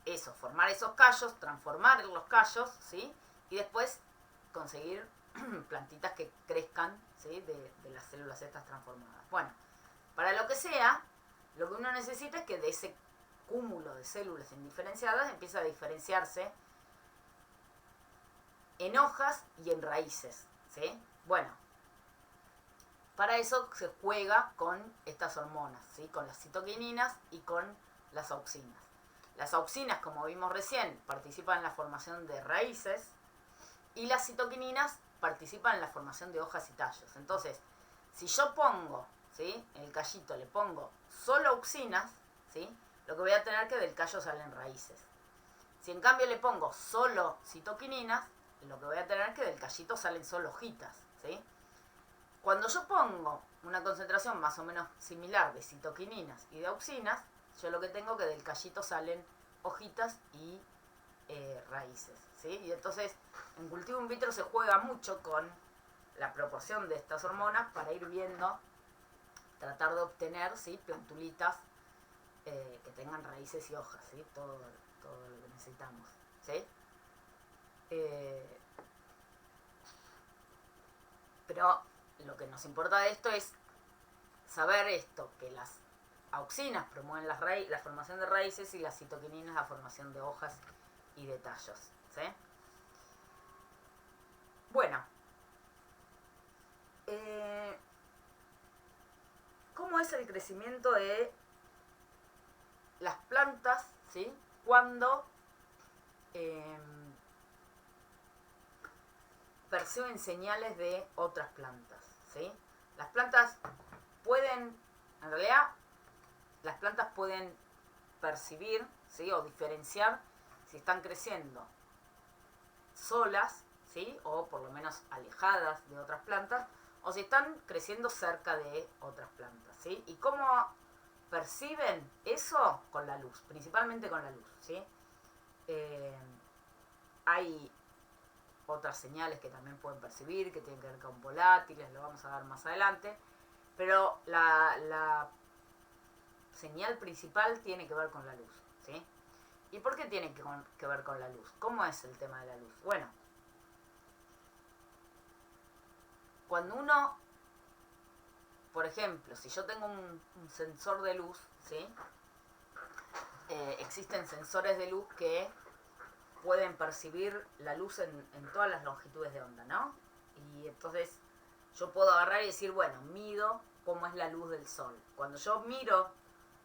eso, formar esos callos, transformar los callos, ¿sí? Y después conseguir plantitas que crezcan, ¿sí? de las células estas transformadas. Bueno, para lo que sea, lo que uno necesita es que de ese cúmulo de células indiferenciadas empiece a diferenciarse en hojas y en raíces, ¿sí? Bueno, para eso se juega con estas hormonas, ¿sí? Con las citoquininas y con las auxinas. Las auxinas, como vimos recién, participan en la formación de raíces y las citoquininas participan en la formación de hojas y tallos. Entonces, si yo pongo, ¿sí? En el callito le pongo solo auxinas, ¿sí? Lo que voy a tener que del callo salen raíces. Si en cambio le pongo solo citoquininas, lo que voy a tener que del callito salen solo hojitas, ¿sí? Cuando yo pongo una concentración más o menos similar de citoquininas y de auxinas, yo lo que tengo que del callito salen hojitas y raíces, ¿sí? Y entonces en cultivo in vitro se juega mucho con la proporción de estas hormonas para ir viendo, tratar de obtener, ¿sí? Plantulitas que tengan raíces y hojas, ¿sí? Todo lo que necesitamos, ¿sí? Pero lo que nos importa de esto es saber esto, que las auxinas promueven la formación de raíces y las citoquininas la formación de hojas y de tallos, ¿sí? Bueno, ¿cómo es el crecimiento de las plantas, ¿sí? Cuando perciben señales de otras plantas, ¿sí? Las plantas pueden, en realidad, las plantas pueden percibir, ¿sí? O diferenciar si están creciendo solas, ¿sí? O por lo menos alejadas de otras plantas, o si están creciendo cerca de otras plantas, ¿sí? ¿Y cómo perciben eso? Con la luz, principalmente con la luz, ¿sí? Hay otras señales que también pueden percibir, que tienen que ver con volátiles, lo vamos a ver más adelante, pero la señal principal tiene que ver con la luz, ¿sí? ¿Y por qué tiene que ver con la luz? ¿Cómo es el tema de la luz? Bueno, cuando uno, por ejemplo, si yo tengo un sensor de luz, ¿sí? Existen sensores de luz que pueden percibir la luz en todas las longitudes de onda, ¿no? Y entonces yo puedo agarrar y decir, bueno, mido cómo es la luz del sol. Cuando yo mido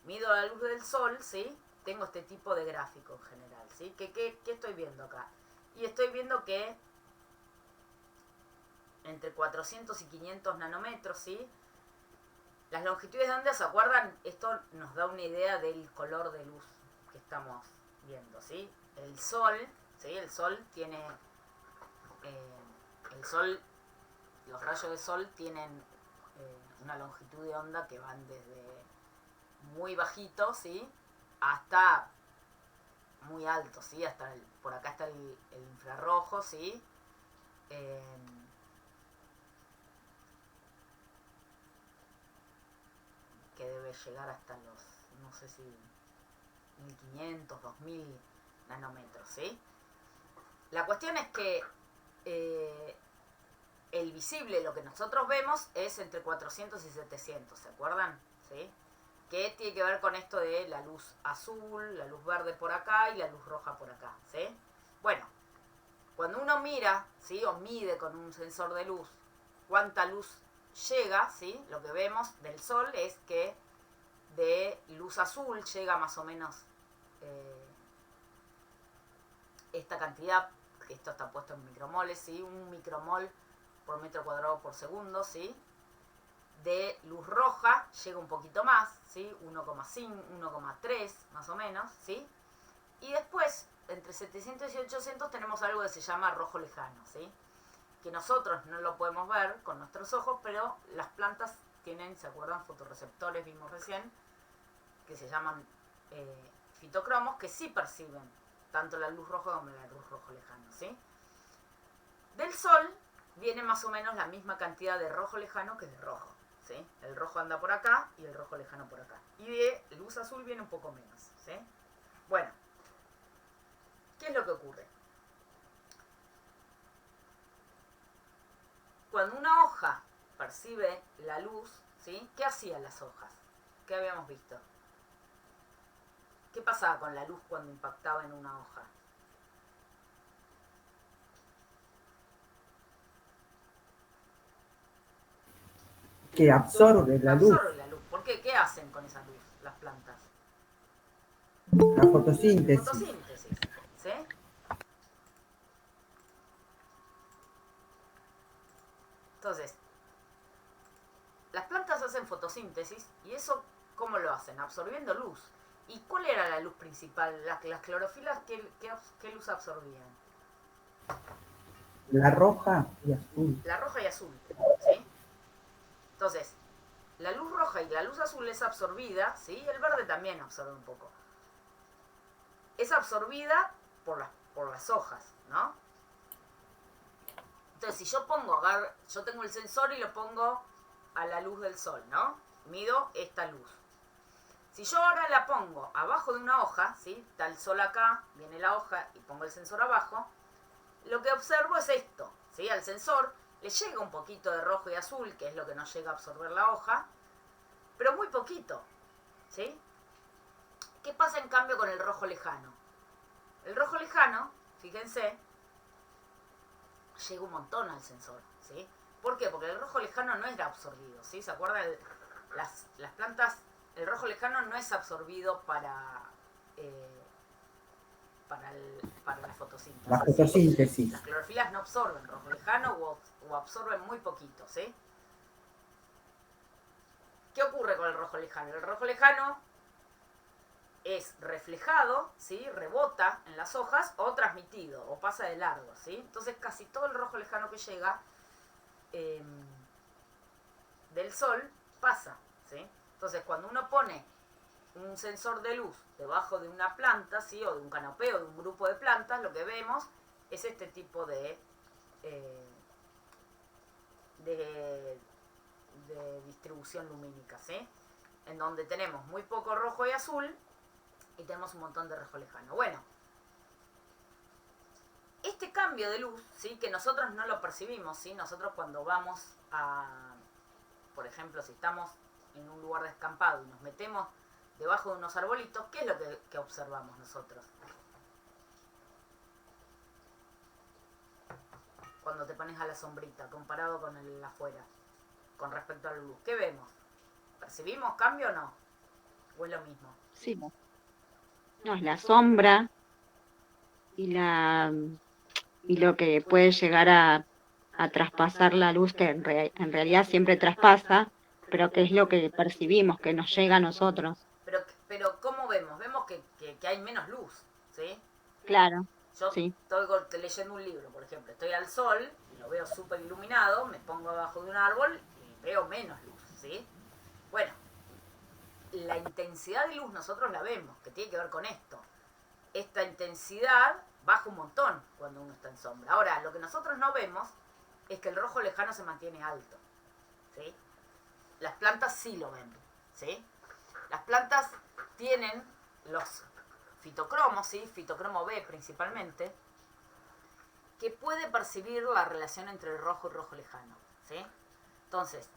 la luz del sol, ¿sí? Tengo este tipo de gráfico en general, ¿sí? ¿Qué estoy viendo acá? Y estoy viendo que entre 400 y 500 nanómetros, ¿sí? Las longitudes de onda, ¿se acuerdan? Esto nos da una idea del color de luz que estamos viendo, ¿sí? El sol, ¿sí? El sol tiene... los rayos de sol tienen una longitud de onda que van desde muy bajito, ¿sí? Hasta muy alto, ¿sí? Hasta por acá está el infrarrojo, ¿sí? Que debe llegar hasta los, no sé si 1500, 2000 nanómetros, ¿sí? La cuestión es que el visible, lo que nosotros vemos, es entre 400 y 700, ¿se acuerdan? ¿Sí? que tiene que ver con esto de la luz azul, la luz verde por acá y la luz roja por acá, ¿sí? Bueno, cuando uno mira, ¿sí? O mide con un sensor de luz cuánta luz llega, ¿sí? Lo que vemos del sol es que de luz azul llega más o menos esta cantidad, esto está puesto en micromoles, ¿sí? 1 micromol por metro cuadrado por segundo, ¿sí? De luz roja llega un poquito más, ¿sí? 1,5, 1,3 más o menos, ¿sí? Y después, entre 700 y 800 tenemos algo que se llama rojo lejano, ¿sí? Que nosotros no lo podemos ver con nuestros ojos, pero las plantas tienen, ¿se acuerdan? Fotorreceptores, vimos recién, que se llaman fitocromos, que sí perciben tanto la luz roja como la luz rojo lejano, ¿sí? Del sol viene más o menos la misma cantidad de rojo lejano que de rojo, ¿sí? El rojo anda por acá y el rojo lejano por acá. Y de luz azul viene un poco menos, ¿sí? Bueno, ¿qué es lo que ocurre? Cuando una hoja percibe la luz, ¿sí? ¿Qué hacían las hojas? ¿Qué habíamos visto? ¿Qué pasaba con la luz cuando impactaba en una hoja? Que absorbe la luz, Absorbe la luz. ¿Por qué? ¿Qué hacen con esa luz las plantas? la fotosíntesis. Fotosíntesis, ¿sí? Entonces, las plantas hacen fotosíntesis y eso, ¿cómo lo hacen? Absorbiendo luz. ¿Y cuál era la luz principal? Las clorofilas, ¿qué luz absorbían? La roja y azul. La roja y azul, ¿sí? Entonces, la luz roja y la luz azul es absorbida, ¿sí? El verde también absorbe un poco. Es absorbida por las hojas, ¿no? Entonces, si yo yo tengo el sensor y lo pongo a la luz del sol, ¿no? Mido esta luz. Si yo ahora la pongo abajo de una hoja, ¿sí? Está el sol acá, viene la hoja y pongo el sensor abajo, lo que observo es esto, ¿sí? Al sensor le llega un poquito de rojo y azul, que es lo que no llega a absorber la hoja, pero muy poquito, ¿sí? ¿Qué pasa en cambio con el rojo lejano? El rojo lejano, fíjense, llega un montón al sensor, ¿sí? ¿Por qué? Porque el rojo lejano no era absorbido, ¿sí? ¿Se acuerdan? Las plantas, el rojo lejano no es absorbido para la fotosíntesis. La fotosíntesis. ¿Sí? Las clorofilas no absorben rojo lejano o absorben muy poquito, ¿sí? ¿Qué ocurre con el rojo lejano? El rojo lejano es reflejado, ¿sí? Rebota en las hojas o transmitido o pasa de largo, ¿sí? Entonces casi todo el rojo lejano que llega del sol pasa, ¿sí? Entonces cuando uno pone un sensor de luz debajo de una planta, ¿sí? O de un canopeo, de un grupo de plantas, lo que vemos es este tipo de distribución lumínica, ¿sí? En donde tenemos muy poco rojo y azul y tenemos un montón de rojo lejano. Bueno, este cambio de luz, ¿sí? Que nosotros no lo percibimos, ¿sí? Nosotros cuando vamos por ejemplo, si estamos en un lugar descampado y nos metemos debajo de unos arbolitos, ¿qué es lo que observamos nosotros? Cuando te pones a la sombrita, comparado con el afuera, con respecto a la luz, ¿qué vemos? ¿Percibimos cambio o no? ¿O es lo mismo? Sí. No, es la sombra y lo que puede llegar a traspasar la luz, que en realidad siempre traspasa, pero que es lo que percibimos, que nos llega a nosotros. Pero ¿cómo vemos? Vemos que hay menos luz, ¿sí? Claro, Yo sí. estoy leyendo un libro, por ejemplo, estoy al sol, lo veo súper iluminado, me pongo abajo de un árbol y veo menos luz, ¿sí? Bueno, la intensidad de luz nosotros la vemos, que tiene que ver con esto. Esta intensidad baja un montón cuando uno está en sombra. Ahora, lo que nosotros no vemos es que el rojo lejano se mantiene alto, ¿sí? Las plantas sí lo ven, ¿sí? Las plantas tienen los fitocromos, ¿sí? Fitocromo B principalmente, que puede percibir la relación entre el rojo y rojo lejano, ¿sí? Entonces,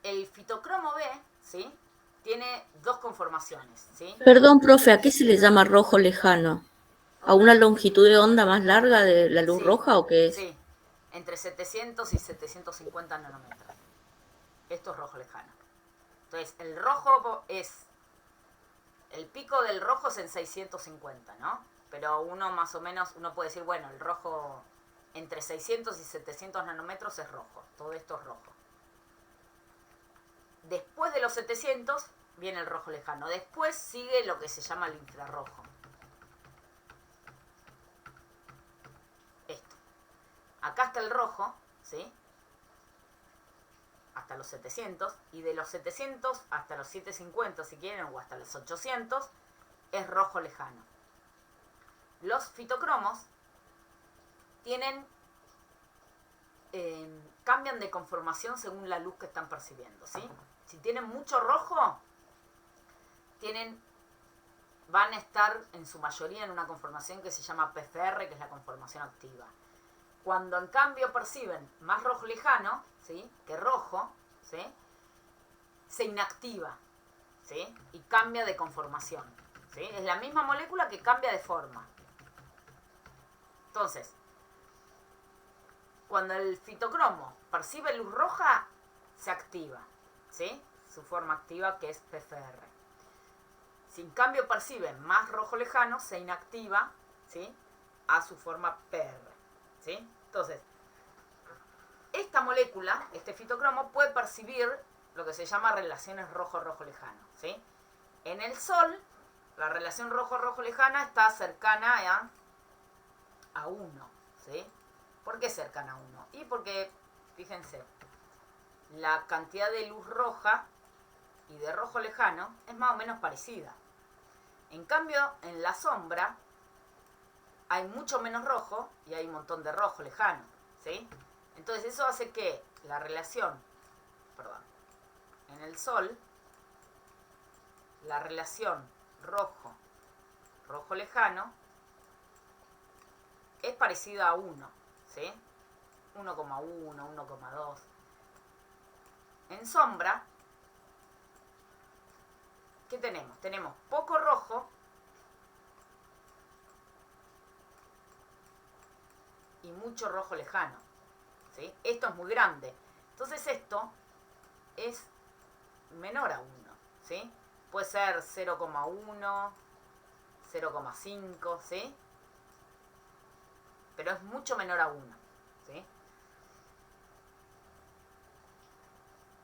El fitocromo B, ¿sí? Tiene dos conformaciones, ¿sí? Perdón, profe, ¿a qué se le llama rojo lejano? ¿A una longitud de onda más larga de la luz Sí, roja o qué es? sí, entre 700 y 750 nanómetros. Esto es rojo lejano. Entonces, el rojo es... El pico del rojo es en 650, ¿no? Pero uno más o menos, uno puede decir, bueno, el rojo entre 600 y 700 nanómetros es rojo. Todo esto es rojo. Después de los 700 viene el rojo lejano. Después sigue lo que se llama el infrarrojo. Esto. Acá está el rojo, ¿sí? Hasta los 700. Y de los 700 hasta los 750, si quieren, o hasta los 800, es rojo lejano. Los fitocromos tienen... cambian de conformación según la luz que están percibiendo, ¿sí? Si tienen mucho rojo, van a estar en su mayoría en una conformación que se llama PFR, que es la conformación activa. Cuando en cambio perciben más rojo lejano, ¿sí? Que rojo, ¿sí? Se inactiva, ¿sí? Y cambia de conformación, ¿sí? Es la misma molécula que cambia de forma. Entonces, cuando el fitocromo percibe luz roja, se activa, ¿sí? Su forma activa, que es PFR. Si en cambio percibe más rojo lejano, se inactiva, ¿sí? A su forma PR, ¿sí? Entonces, esta molécula, este fitocromo, puede percibir lo que se llama relaciones rojo-rojo lejano, ¿sí? En el Sol, la relación rojo-rojo lejana está cercana a 1, ¿sí? ¿Por qué cercana a 1? Y porque, fíjense, la cantidad de luz roja y de rojo lejano es más o menos parecida. En cambio, en la sombra hay mucho menos rojo y hay un montón de rojo lejano, ¿sí? Entonces eso hace que la relación, en el Sol, la relación rojo lejano es parecida a 1, ¿sí? 1,1, 1,2. En sombra, ¿qué tenemos? Tenemos poco rojo y mucho rojo lejano, ¿sí? Esto es muy grande. Entonces esto es menor a 1, ¿sí? Puede ser 0,1, 0,5, ¿sí? Pero es mucho menor a 1, ¿sí?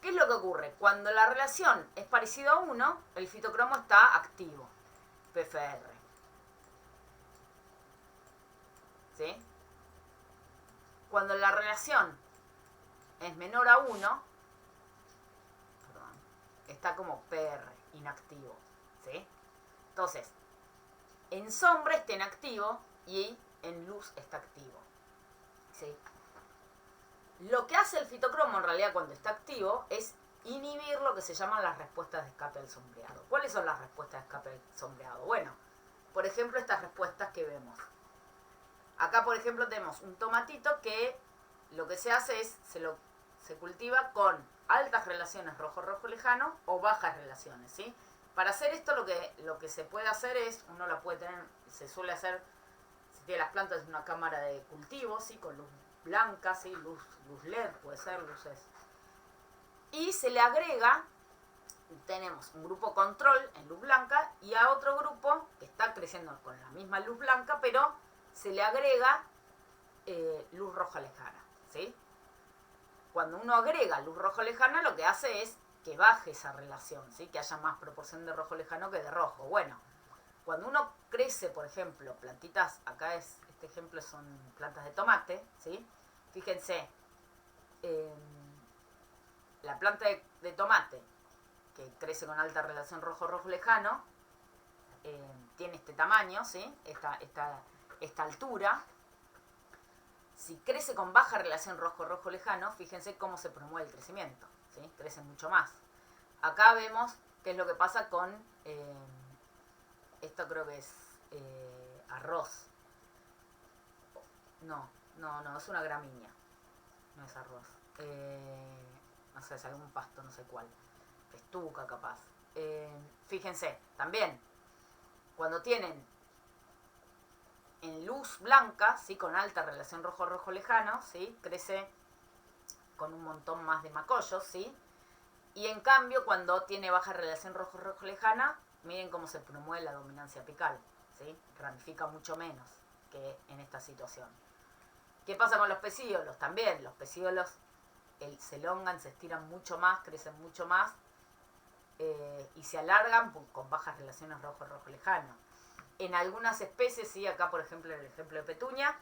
¿Qué es lo que ocurre? Cuando la relación es parecida a 1, el fitocromo está activo, PFR, ¿sí? Cuando la relación es menor a 1, está como PR, inactivo, ¿sí? Entonces, en sombra está inactivo y en luz está activo, ¿sí? Lo que hace el fitocromo en realidad cuando está activo es inhibir lo que se llaman las respuestas de escape al sombreado. ¿Cuáles son las respuestas de escape al sombreado? Bueno, por ejemplo, estas respuestas que vemos. Acá, por ejemplo, tenemos un tomatito que lo que se hace es, se cultiva con altas relaciones rojo-rojo lejano o bajas relaciones, ¿sí? Para hacer esto lo que se puede hacer es, uno la puede tener, se suele hacer, si tiene las plantas en una cámara de cultivo, ¿sí? Con luz blanca, ¿sí? Luz LED, puede ser, luces. Y se le agrega, tenemos un grupo control en luz blanca y a otro grupo que está creciendo con la misma luz blanca, pero se le agrega luz roja lejana, ¿sí? Cuando uno agrega luz roja lejana, lo que hace es que baje esa relación, ¿sí? Que haya más proporción de rojo lejano que de rojo. Bueno, cuando uno crece, por ejemplo, plantitas, acá este ejemplo son plantas de tomate, ¿sí? Fíjense, la planta de tomate que crece con alta relación rojo-rojo lejano, tiene este tamaño, ¿sí? Esta altura. Si crece con baja relación rojo-rojo lejano, fíjense cómo se promueve el crecimiento, ¿sí? Crece mucho más. Acá vemos qué es lo que pasa con, esto creo que es arroz. No, es una gramínea, no es arroz. no sé, es algún pasto, no sé cuál, festuca capaz. Fíjense, también, cuando tienen en luz blanca, ¿sí? Con alta relación rojo-rojo lejano, ¿sí? Crece con un montón más de macollos, ¿sí? Y en cambio, cuando tiene baja relación rojo-rojo lejana, miren cómo se promueve la dominancia apical, ¿sí? Ramifica mucho menos que en esta situación. ¿Qué pasa con los pecíolos? También los pecíolos se elongan, se estiran mucho más, crecen mucho más y se alargan con bajas relaciones rojo-rojo lejano. En algunas especies, sí, acá por ejemplo en el ejemplo de petunia,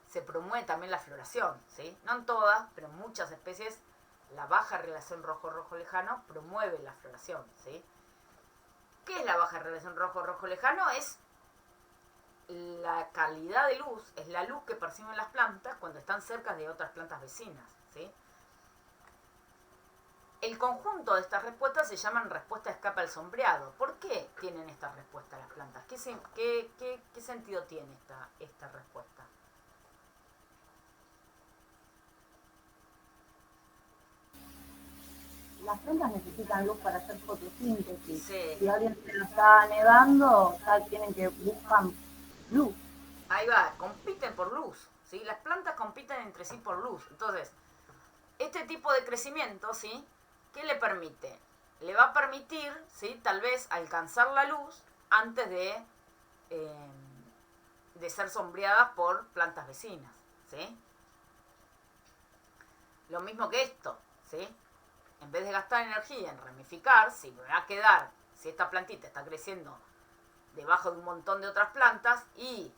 se promueve también la floración, ¿sí? No en todas, pero en muchas especies la baja relación rojo-rojo lejano promueve la floración, ¿sí? ¿Qué es la baja relación rojo-rojo lejano? Es la calidad de luz, es la luz que perciben las plantas cuando están cerca de otras plantas vecinas, ¿sí? El conjunto de estas respuestas se llaman respuesta de escape al sombreado. ¿Por qué tienen esta respuesta las plantas? ¿Qué sentido tiene esta respuesta? Las plantas necesitan luz para hacer fotosíntesis. Sí. Si alguien se lo está negando, ya tienen que buscar luz. Ahí va, compiten por luz, ¿sí? Las plantas compiten entre sí por luz. Entonces, este tipo de crecimiento, ¿sí? ¿Qué le permite? Le va a permitir, ¿sí? Tal vez alcanzar la luz antes de ser sombreadas por plantas vecinas, ¿sí? Lo mismo que esto, ¿sí? En vez de gastar energía en ramificar, si me va a quedar, si esta plantita está creciendo debajo de un montón de otras plantas y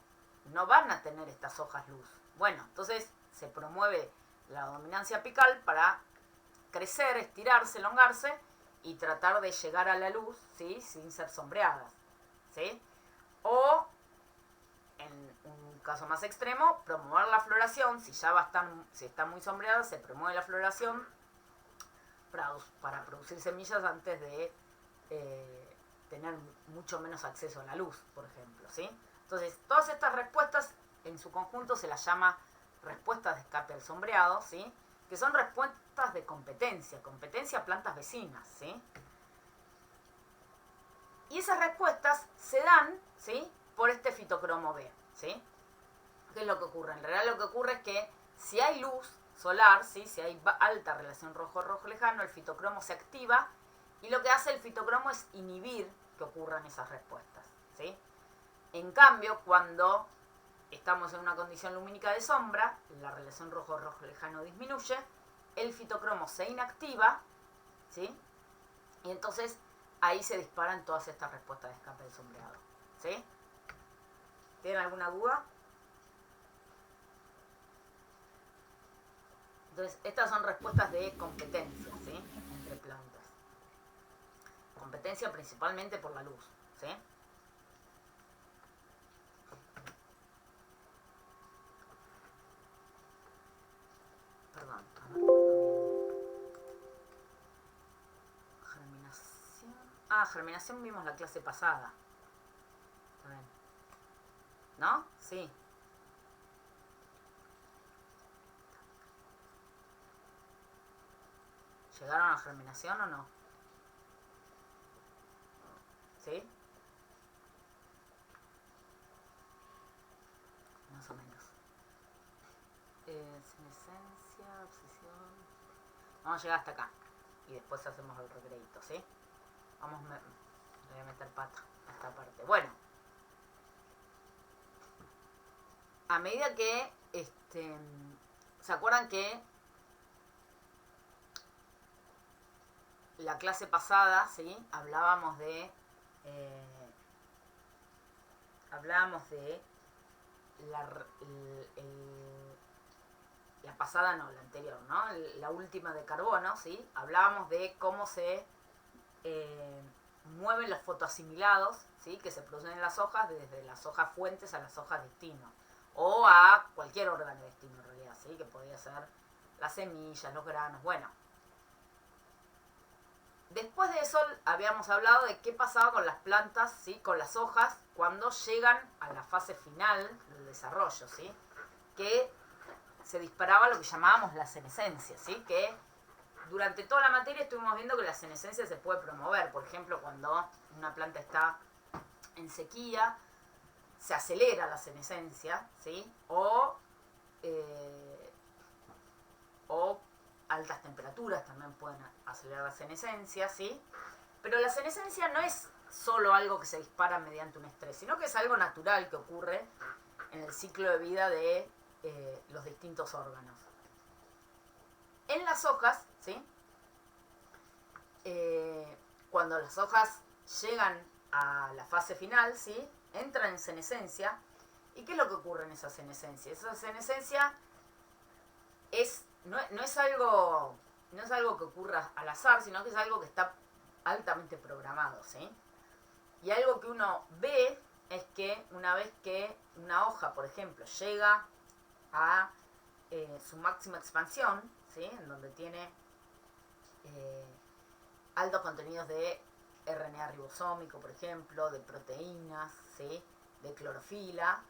no van a tener estas hojas luz. Bueno, entonces se promueve la dominancia apical para crecer, estirarse, elongarse y tratar de llegar a la luz, ¿sí? Sin ser sombreadas, ¿sí? O, en un caso más extremo, promover la floración. Si ya si están muy sombreadas, se promueve la floración para producir semillas antes de tener mucho menos acceso a la luz, por ejemplo, ¿sí? Entonces, todas estas respuestas en su conjunto se las llama respuestas de escape al sombreado, ¿sí? Que son respuestas de competencia a plantas vecinas, ¿sí? Y esas respuestas se dan, ¿sí? Por este fitocromo B, ¿sí? ¿Qué es lo que ocurre? En realidad lo que ocurre es que si hay luz solar, ¿sí? Si hay alta relación rojo-rojo lejano, el fitocromo se activa y lo que hace el fitocromo es inhibir que ocurran esas respuestas, ¿sí? En cambio, cuando estamos en una condición lumínica de sombra, la relación rojo-rojo lejano disminuye, el fitocromo se inactiva, ¿sí? Y entonces ahí se disparan todas estas respuestas de escape del sombreado, ¿sí? ¿Tienen alguna duda? Entonces, estas son respuestas de competencia, ¿sí? Entre plantas. Competencia principalmente por la luz, ¿sí? Perdón, germinación. Ah, germinación vimos la clase pasada. Está bien. ¿No? Sí. ¿Llegaron a la germinación o no? ¿Sí? Más o menos. Senescencia, obsesión. Vamos a llegar hasta acá. Y después hacemos el recreito, ¿sí? Voy a meter pata a esta parte. Bueno. A medida que, ¿se acuerdan que la clase pasada, ¿sí? Hablábamos de la pasada, no, la anterior, ¿no? La última de carbono, ¿sí? Hablábamos de cómo se mueven los fotoasimilados, ¿sí? Que se producen en las hojas, desde las hojas fuentes a las hojas destino, o a cualquier órgano de destino en realidad, ¿sí? Que podría ser las semillas, los granos, bueno. Después de eso habíamos hablado de qué pasaba con las plantas, ¿sí? Con las hojas, cuando llegan a la fase final del desarrollo, ¿sí? Que se disparaba lo que llamábamos la senescencia, ¿sí? Que durante toda la materia estuvimos viendo que la senescencia se puede promover. Por ejemplo, cuando una planta está en sequía, se acelera la senescencia, ¿sí? O altas temperaturas también pueden acelerar la senescencia, ¿sí? Pero la senescencia no es solo algo que se dispara mediante un estrés, sino que es algo natural que ocurre en el ciclo de vida de los distintos órganos. En las hojas, ¿sí? Cuando las hojas llegan a la fase final, ¿sí? Entran en senescencia. ¿Y qué es lo que ocurre en esa senescencia? Esa senescencia no es algo que ocurra al azar, sino que es algo que está altamente programado, ¿sí? Y algo que uno ve es que una vez que una hoja, por ejemplo, llega a su máxima expansión, ¿sí? En donde tiene altos contenidos de RNA ribosómico, por ejemplo, de proteínas, ¿sí? De clorofila.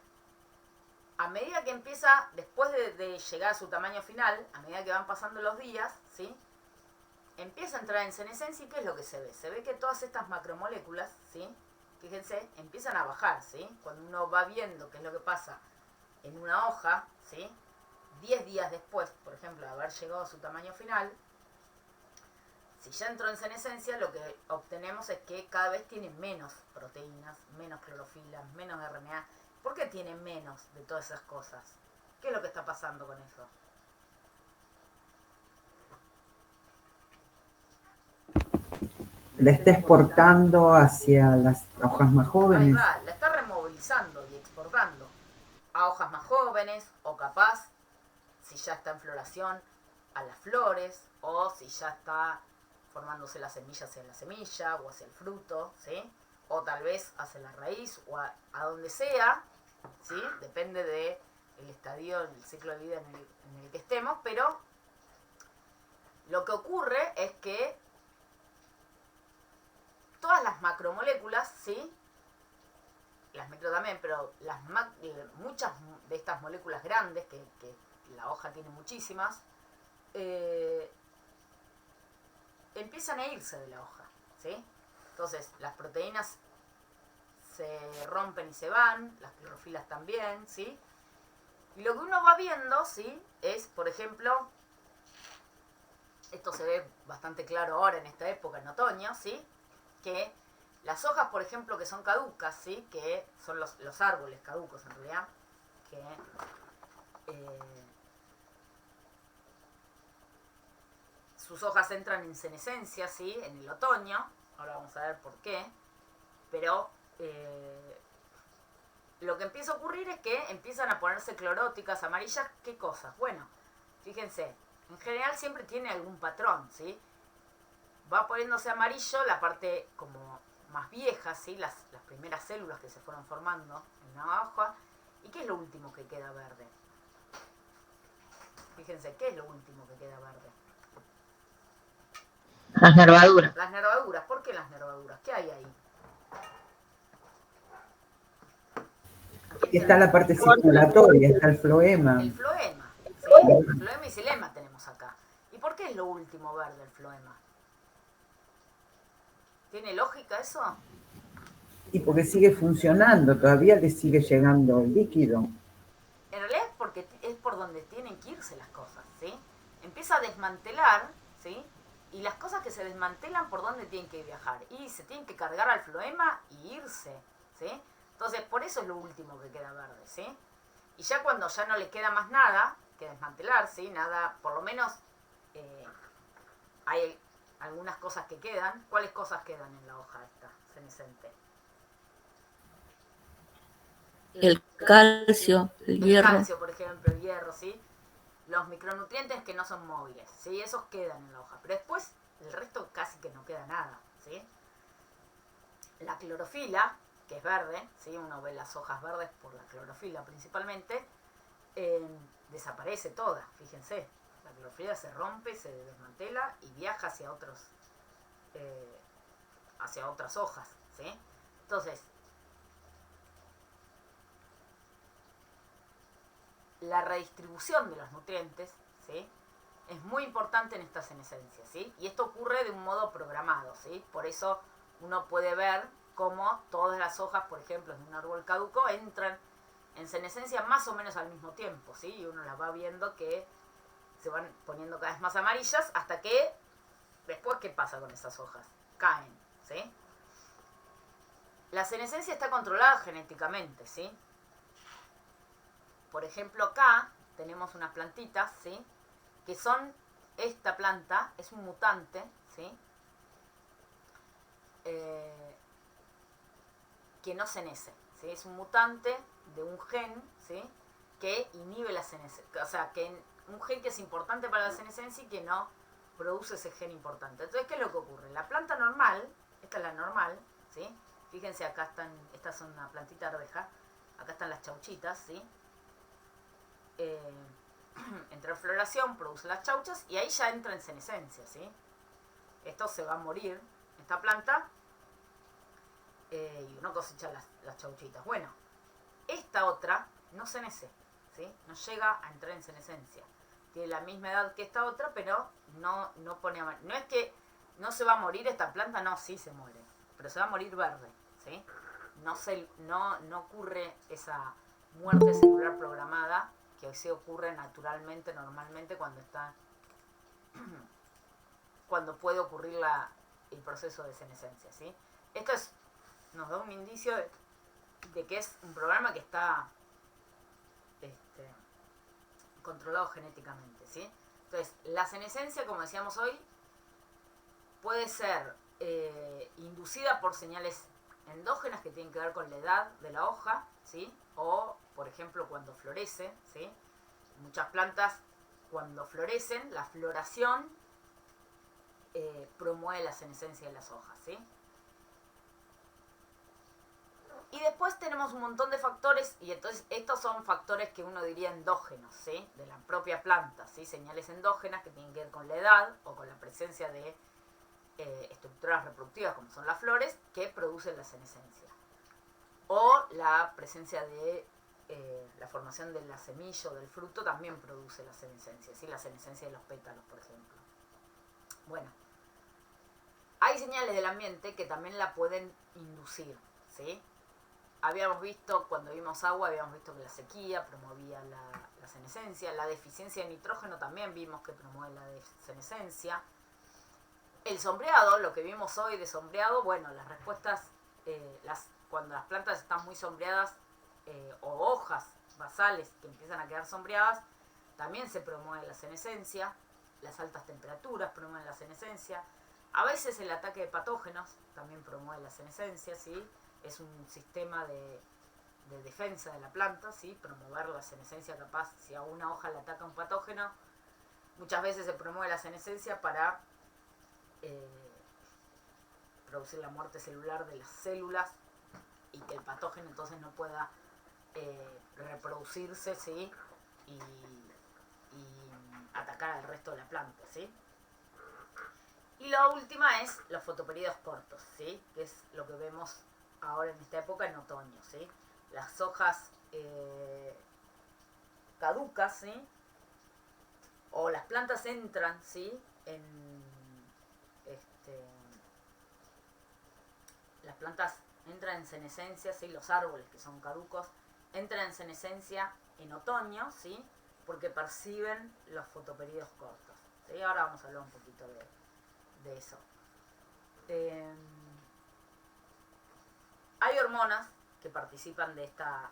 A medida que empieza, después de llegar a su tamaño final, a medida que van pasando los días, ¿sí? Empieza a entrar en senescencia. ¿Y qué es lo que se ve? Se ve que todas estas macromoléculas, ¿sí? Fíjense, empiezan a bajar, ¿sí? Cuando uno va viendo qué es lo que pasa en una hoja, ¿sí? 10 días después, por ejemplo, de haber llegado a su tamaño final, si ya entró en senescencia, lo que obtenemos es que cada vez tiene menos proteínas, menos clorofila, menos RNA. ¿Por qué tiene menos de todas esas cosas? ¿Qué es lo que está pasando con eso? La está exportando hacia las hojas más Ahí jóvenes. va, la está removilizando y exportando a hojas más jóvenes, o capaz, si ya está en floración, a las flores, o si ya está formándose la semilla hacia la semilla, o hacia el fruto, ¿sí? O tal vez hacia la raíz, o a donde sea, ¿sí? Depende del estadio, el ciclo de vida en el que estemos, pero lo que ocurre es que todas las macromoléculas, ¿sí? Las micro también, pero muchas de estas moléculas grandes, que la hoja tiene muchísimas, empiezan a irse de la hoja, ¿sí? Entonces, las proteínas se rompen y se van, las clorofilas también, ¿sí? Y lo que uno va viendo, ¿sí? Es, por ejemplo, esto se ve bastante claro ahora en esta época, en otoño, ¿sí? Que las hojas, por ejemplo, que son caducas, ¿sí? Que son los árboles caducos en realidad, que sus hojas entran en senescencia, ¿sí? En el otoño, ahora vamos a ver por qué, pero lo que empieza a ocurrir es que empiezan a ponerse cloróticas, amarillas. ¿Qué cosas? Bueno, fíjense, en general siempre tiene algún patrón, ¿sí? Va poniéndose amarillo la parte como más vieja, ¿sí? Las primeras células que se fueron formando en una hoja. ¿Y qué es lo último que queda verde? Fíjense, ¿qué es lo último que queda verde? Las nervaduras. Las nervaduras. ¿Por qué las nervaduras? ¿Qué hay ahí? Está la parte circulatoria, está el floema. El floema, ¿sí? Floema y xilema tenemos acá. ¿Y por qué es lo último verde el floema? ¿Tiene lógica eso? Y porque sigue funcionando, todavía le sigue llegando el líquido. En realidad es porque es por donde tienen que irse las cosas, ¿sí? Empieza a desmantelar, ¿sí? Y las cosas que se desmantelan, ¿por dónde tienen que viajar? Y se tienen que cargar al floema y irse, ¿sí? Entonces, por eso es lo último que queda verde, ¿sí? Y ya cuando ya no le queda más nada que desmantelar, ¿sí? Nada, por lo menos hay algunas cosas que quedan. ¿Cuáles cosas quedan en la hoja esta senescente? El calcio, el El hierro. calcio, por ejemplo, el hierro, ¿sí? Los micronutrientes que no son móviles, ¿sí? Esos quedan en la hoja. Pero después, el resto casi que no queda nada, ¿sí? La clorofila, que es verde, ¿sí? Uno ve las hojas verdes por la clorofila principalmente, desaparece toda, fíjense. La clorofila se rompe, se desmantela y viaja hacia otras hojas, ¿sí? Entonces, la redistribución de los nutrientes, ¿sí? es muy importante en esta senescencia, ¿sí? Y esto ocurre de un modo programado, ¿sí? Por eso uno puede ver cómo todas las hojas, por ejemplo, de un árbol caduco entran en senescencia más o menos al mismo tiempo, ¿sí? Y uno las va viendo que se van poniendo cada vez más amarillas hasta que después, ¿qué pasa con esas hojas? Caen, ¿sí? La senescencia está controlada genéticamente, ¿sí? Por ejemplo, acá tenemos unas plantitas, ¿sí? Que son, esta planta es un mutante, ¿sí? Que no senece, ¿sí? Es un mutante de un gen, ¿sí? Que inhibe la senescencia, o sea, que un gen que es importante para la senescencia y que no produce ese gen importante. Entonces, ¿qué es lo que ocurre? La planta normal, esta es la normal, ¿sí? Fíjense, acá están, estas son una plantita de arveja, acá están las chauchitas, ¿sí? Entra en floración, produce las chauchas y ahí ya entra en senescencia, ¿sí? Esto se va a morir, esta planta, y uno cosecha las chauchitas. Bueno, esta otra no senece, ¿sí? No llega a entrar en senescencia. Tiene la misma edad que esta otra, pero no pone a... No es que no se va a morir esta planta, no, sí se muere, pero se va a morir verde, ¿sí? No ocurre esa muerte celular programada que hoy se ocurre naturalmente, normalmente, cuando puede ocurrir el proceso de senescencia, ¿sí? Esto nos da un indicio de que es un programa que está controlado genéticamente, ¿sí? Entonces, la senescencia, como decíamos hoy, puede ser inducida por señales endógenas que tienen que ver con la edad de la hoja, ¿sí? O, por ejemplo, cuando florece, ¿sí? Muchas plantas, cuando florecen, la floración promueve la senescencia de las hojas, ¿sí? Y después tenemos un montón de factores, y entonces estos son factores que uno diría endógenos, ¿sí? De la propia planta, ¿sí? Señales endógenas que tienen que ver con la edad o con la presencia de estructuras reproductivas, como son las flores, que producen la senescencia. O la presencia de la formación de la semilla o del fruto también produce la senescencia, ¿sí? La senescencia de los pétalos, por ejemplo. Bueno, hay señales del ambiente que también la pueden inducir, ¿sí? Habíamos visto, cuando vimos agua, habíamos visto que la sequía promovía la senescencia, la deficiencia de nitrógeno también vimos que promueve la senescencia. El sombreado, lo que vimos hoy de sombreado, bueno, las respuestas, cuando las plantas están muy sombreadas, o hojas basales que empiezan a quedar sombreadas, también se promueve la senescencia. Las altas temperaturas promueven la senescencia. A veces el ataque de patógenos también promueve la senescencia, ¿sí? Es un sistema de defensa de la planta, ¿sí? Promover la senescencia, capaz, si a una hoja le ataca un patógeno, muchas veces se promueve la senescencia para producir la muerte celular de las células y que el patógeno entonces no pueda reproducirse, ¿sí? Y atacar al resto de la planta, ¿sí? Y la última es los fotoperíodos cortos, ¿sí? Que es lo que vemos ahora en esta época en otoño, ¿sí? Las hojas caducas, ¿sí? O las plantas entran, ¿sí? Las plantas entran en senescencia, ¿sí? Los árboles que son caducos entran en senescencia en otoño, ¿sí? Porque perciben los fotoperíodos cortos, ¿sí? Ahora vamos a hablar un poquito de eso. Hay hormonas que participan de esta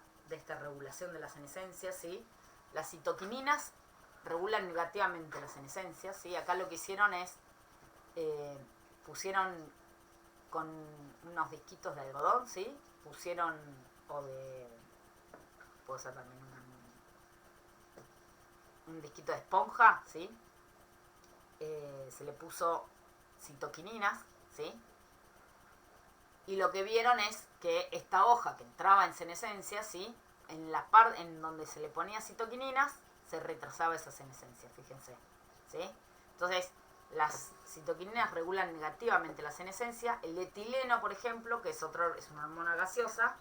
regulación de la senescencia, ¿sí? Las citoquininas regulan negativamente la senescencia, ¿sí? Acá lo que hicieron es, pusieron con unos disquitos de algodón, ¿sí? Pusieron, puede ser también un disquito de esponja, ¿sí? Se le puso citoquininas, ¿sí? Y lo que vieron es que esta hoja que entraba en senescencia, ¿sí? En la parte en donde se le ponía citoquininas, se retrasaba esa senescencia, fíjense, ¿sí? Entonces, las citoquininas regulan negativamente la senescencia. El etileno, por ejemplo, que es una hormona gaseosa,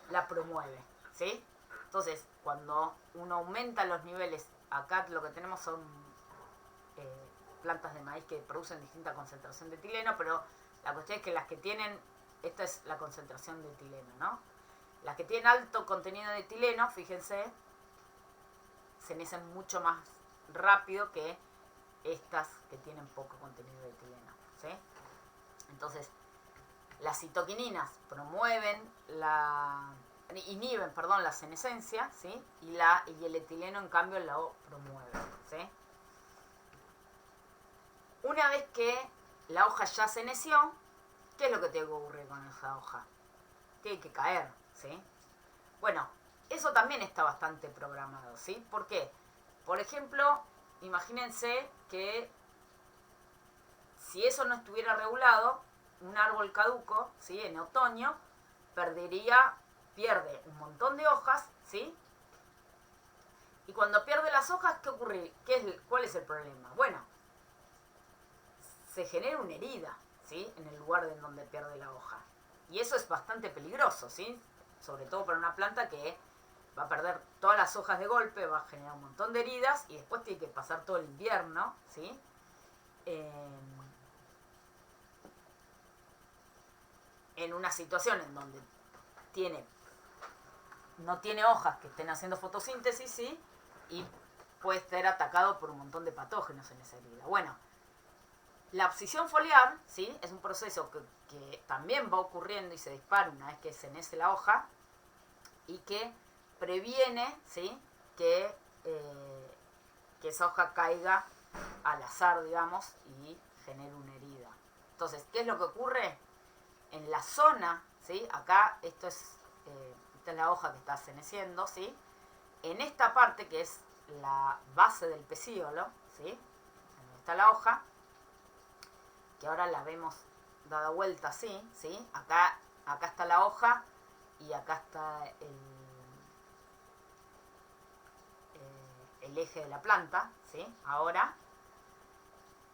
la promueve, ¿sí? Entonces, cuando uno aumenta los niveles, acá lo que tenemos son plantas de maíz que producen distinta concentración de etileno, pero la cuestión es que las que tienen, esta es la concentración de etileno, ¿no? Las que tienen alto contenido de etileno, fíjense, se mecen mucho más rápido que estas que tienen poco contenido de etileno, ¿sí? Entonces, las citoquininas inhiben la senescencia, ¿sí? Y el etileno, en cambio, lo promueve, ¿sí? Una vez que la hoja ya seneció, ¿qué es lo que tiene que ocurrir con esa hoja? Tiene que caer, ¿sí? Bueno, eso también está bastante programado, ¿sí? ¿Por qué? Por ejemplo, imagínense que si eso no estuviera regulado, un árbol caduco, ¿sí? En otoño, pierde un montón de hojas, ¿sí? Y cuando pierde las hojas, ¿qué ocurre? ¿Cuál es el problema? Bueno, se genera una herida, ¿sí? En el lugar en donde pierde la hoja. Y eso es bastante peligroso, ¿sí? Sobre todo para una planta que va a perder todas las hojas de golpe, va a generar un montón de heridas y después tiene que pasar todo el invierno, ¿sí? En una situación en donde no tiene hojas que estén haciendo fotosíntesis, ¿sí? Y puede estar atacado por un montón de patógenos en esa herida. Bueno, la abscisión foliar, ¿sí? Es un proceso que también va ocurriendo y se dispara una vez que se nece la hoja y que previene, ¿sí? Que esa hoja caiga al azar, digamos, y genere una herida. Entonces, ¿qué es lo que ocurre? En la zona, ¿sí? Acá esta es la hoja que está ceneciendo, ¿sí? En esta parte, que es la base del pecíolo, ¿sí? Donde está la hoja, que ahora la vemos dada vuelta así, ¿sí? Acá está la hoja y acá está el eje de la planta, ¿sí? Ahora,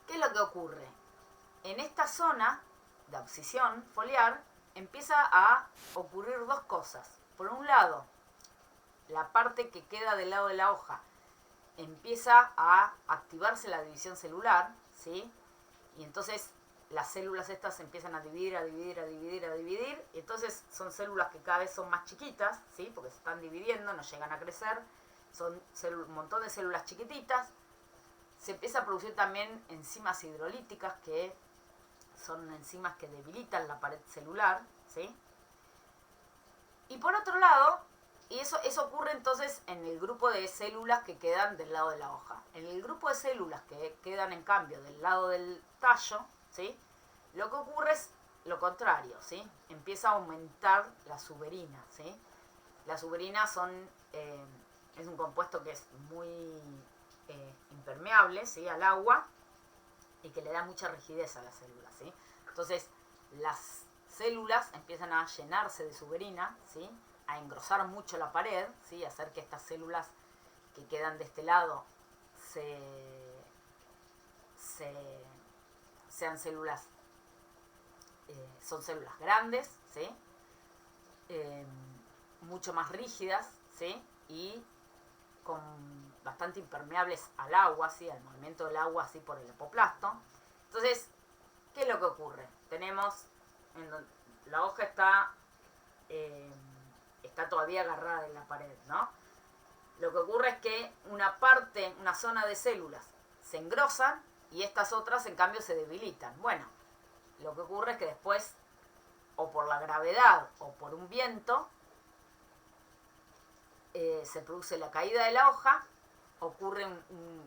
¿qué es lo que ocurre? En esta zona de abscisión foliar empieza a ocurrir dos cosas. Por un lado, la parte que queda del lado de la hoja empieza a activarse la división celular, ¿sí? Y entonces las células estas se empiezan a dividir, y entonces son células que cada vez son más chiquitas, ¿sí? Porque se están dividiendo, no llegan a crecer, son un montón de células chiquititas. Se empieza a producir también enzimas hidrolíticas, que son enzimas que debilitan la pared celular, ¿sí? Y por otro lado, y eso ocurre entonces en el grupo de células que quedan del lado de la hoja. En el grupo de células que quedan, en cambio, del lado del tallo, ¿sí? Lo que ocurre es lo contrario, ¿sí? Empieza a aumentar la suberina, ¿sí? La suberina es un compuesto que es muy impermeable, ¿sí? Al agua, y que le da mucha rigidez a las células, ¿sí? Entonces, las células empiezan a llenarse de suberina, ¿sí? A engrosar mucho la pared, ¿sí? A hacer que estas células que quedan de este lado sean células, son células grandes, ¿sí? Mucho más rígidas, ¿sí? Y bastante impermeables al agua, ¿sí? Al movimiento del agua, ¿sí? Por el apoplasto. Entonces, ¿qué es lo que ocurre? Tenemos, la hoja está todavía agarrada en la pared, ¿no? Lo que ocurre es que una zona de células se engrosan y estas otras, en cambio, se debilitan. Bueno, lo que ocurre es que después, o por la gravedad o por un viento, se produce la caída de la hoja,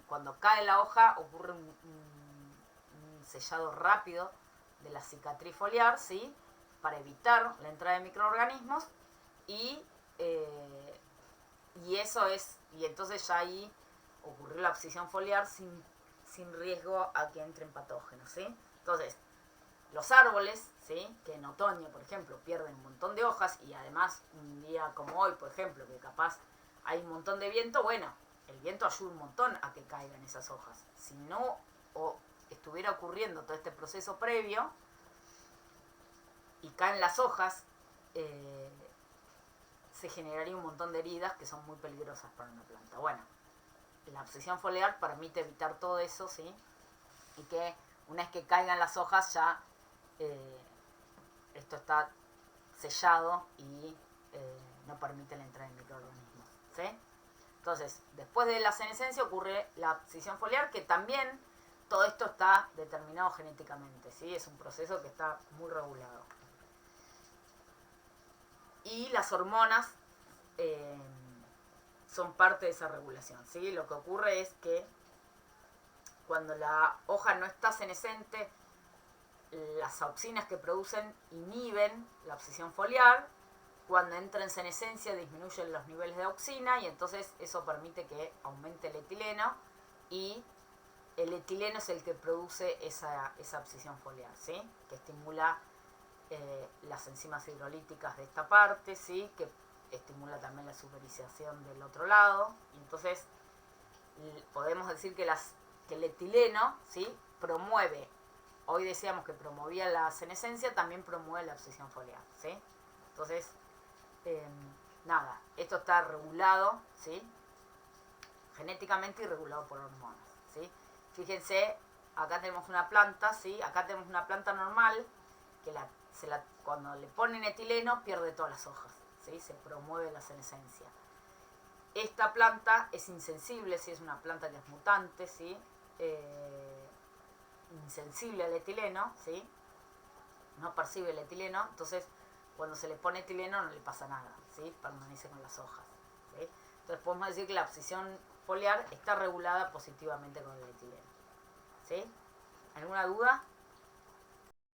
cuando cae la hoja ocurre un sellado rápido de la cicatriz foliar, ¿sí? Para evitar la entrada de microorganismos y entonces ya ahí ocurrió la abscisión foliar sin riesgo a que entren patógenos, ¿sí? Entonces, los árboles, ¿sí? Que en otoño, por ejemplo, pierden un montón de hojas y además un día como hoy, por ejemplo, que capaz hay un montón de viento, bueno, el viento ayuda un montón a que caigan esas hojas. Si no estuviera ocurriendo todo este proceso previo y caen las hojas, se generaría un montón de heridas que son muy peligrosas para una planta. Bueno, la abscisión foliar permite evitar todo eso, ¿sí? Y que una vez que caigan las hojas ya esto está sellado y no permite la entrada de microorganismos, ¿sí? Entonces, después de la senescencia ocurre la abscisión foliar, que también todo esto está determinado genéticamente, ¿sí? Es un proceso que está muy regulado. Y las hormonas son parte de esa regulación, ¿sí? Lo que ocurre es que cuando la hoja no está senescente, las auxinas que producen inhiben la abscisión foliar. Cuando entra en senescencia disminuyen los niveles de auxina y entonces eso permite que aumente el etileno y el etileno es el que produce esa abscisión foliar, ¿sí? Que estimula las enzimas hidrolíticas de esta parte, ¿sí? Que estimula también la suberización del otro lado. Y entonces podemos decir que el etileno, ¿sí? Promueve, hoy decíamos que promovía la senescencia, también promueve la abscisión foliar, ¿sí? Entonces, nada, esto está regulado, ¿sí? Genéticamente y regulado por hormonas, ¿sí? Fíjense, acá tenemos una planta, ¿sí? Acá tenemos una planta normal que cuando le ponen etileno pierde todas las hojas, ¿sí? Se promueve la senescencia. Esta planta es insensible, ¿sí? Es una planta que es mutante, ¿sí? Insensible al etileno, ¿sí? No percibe el etileno, entonces cuando se le pone etileno no le pasa nada, ¿sí? Permanece con las hojas, ¿sí? Entonces podemos decir que la abscisión foliar está regulada positivamente con el etileno, ¿sí? ¿Alguna duda?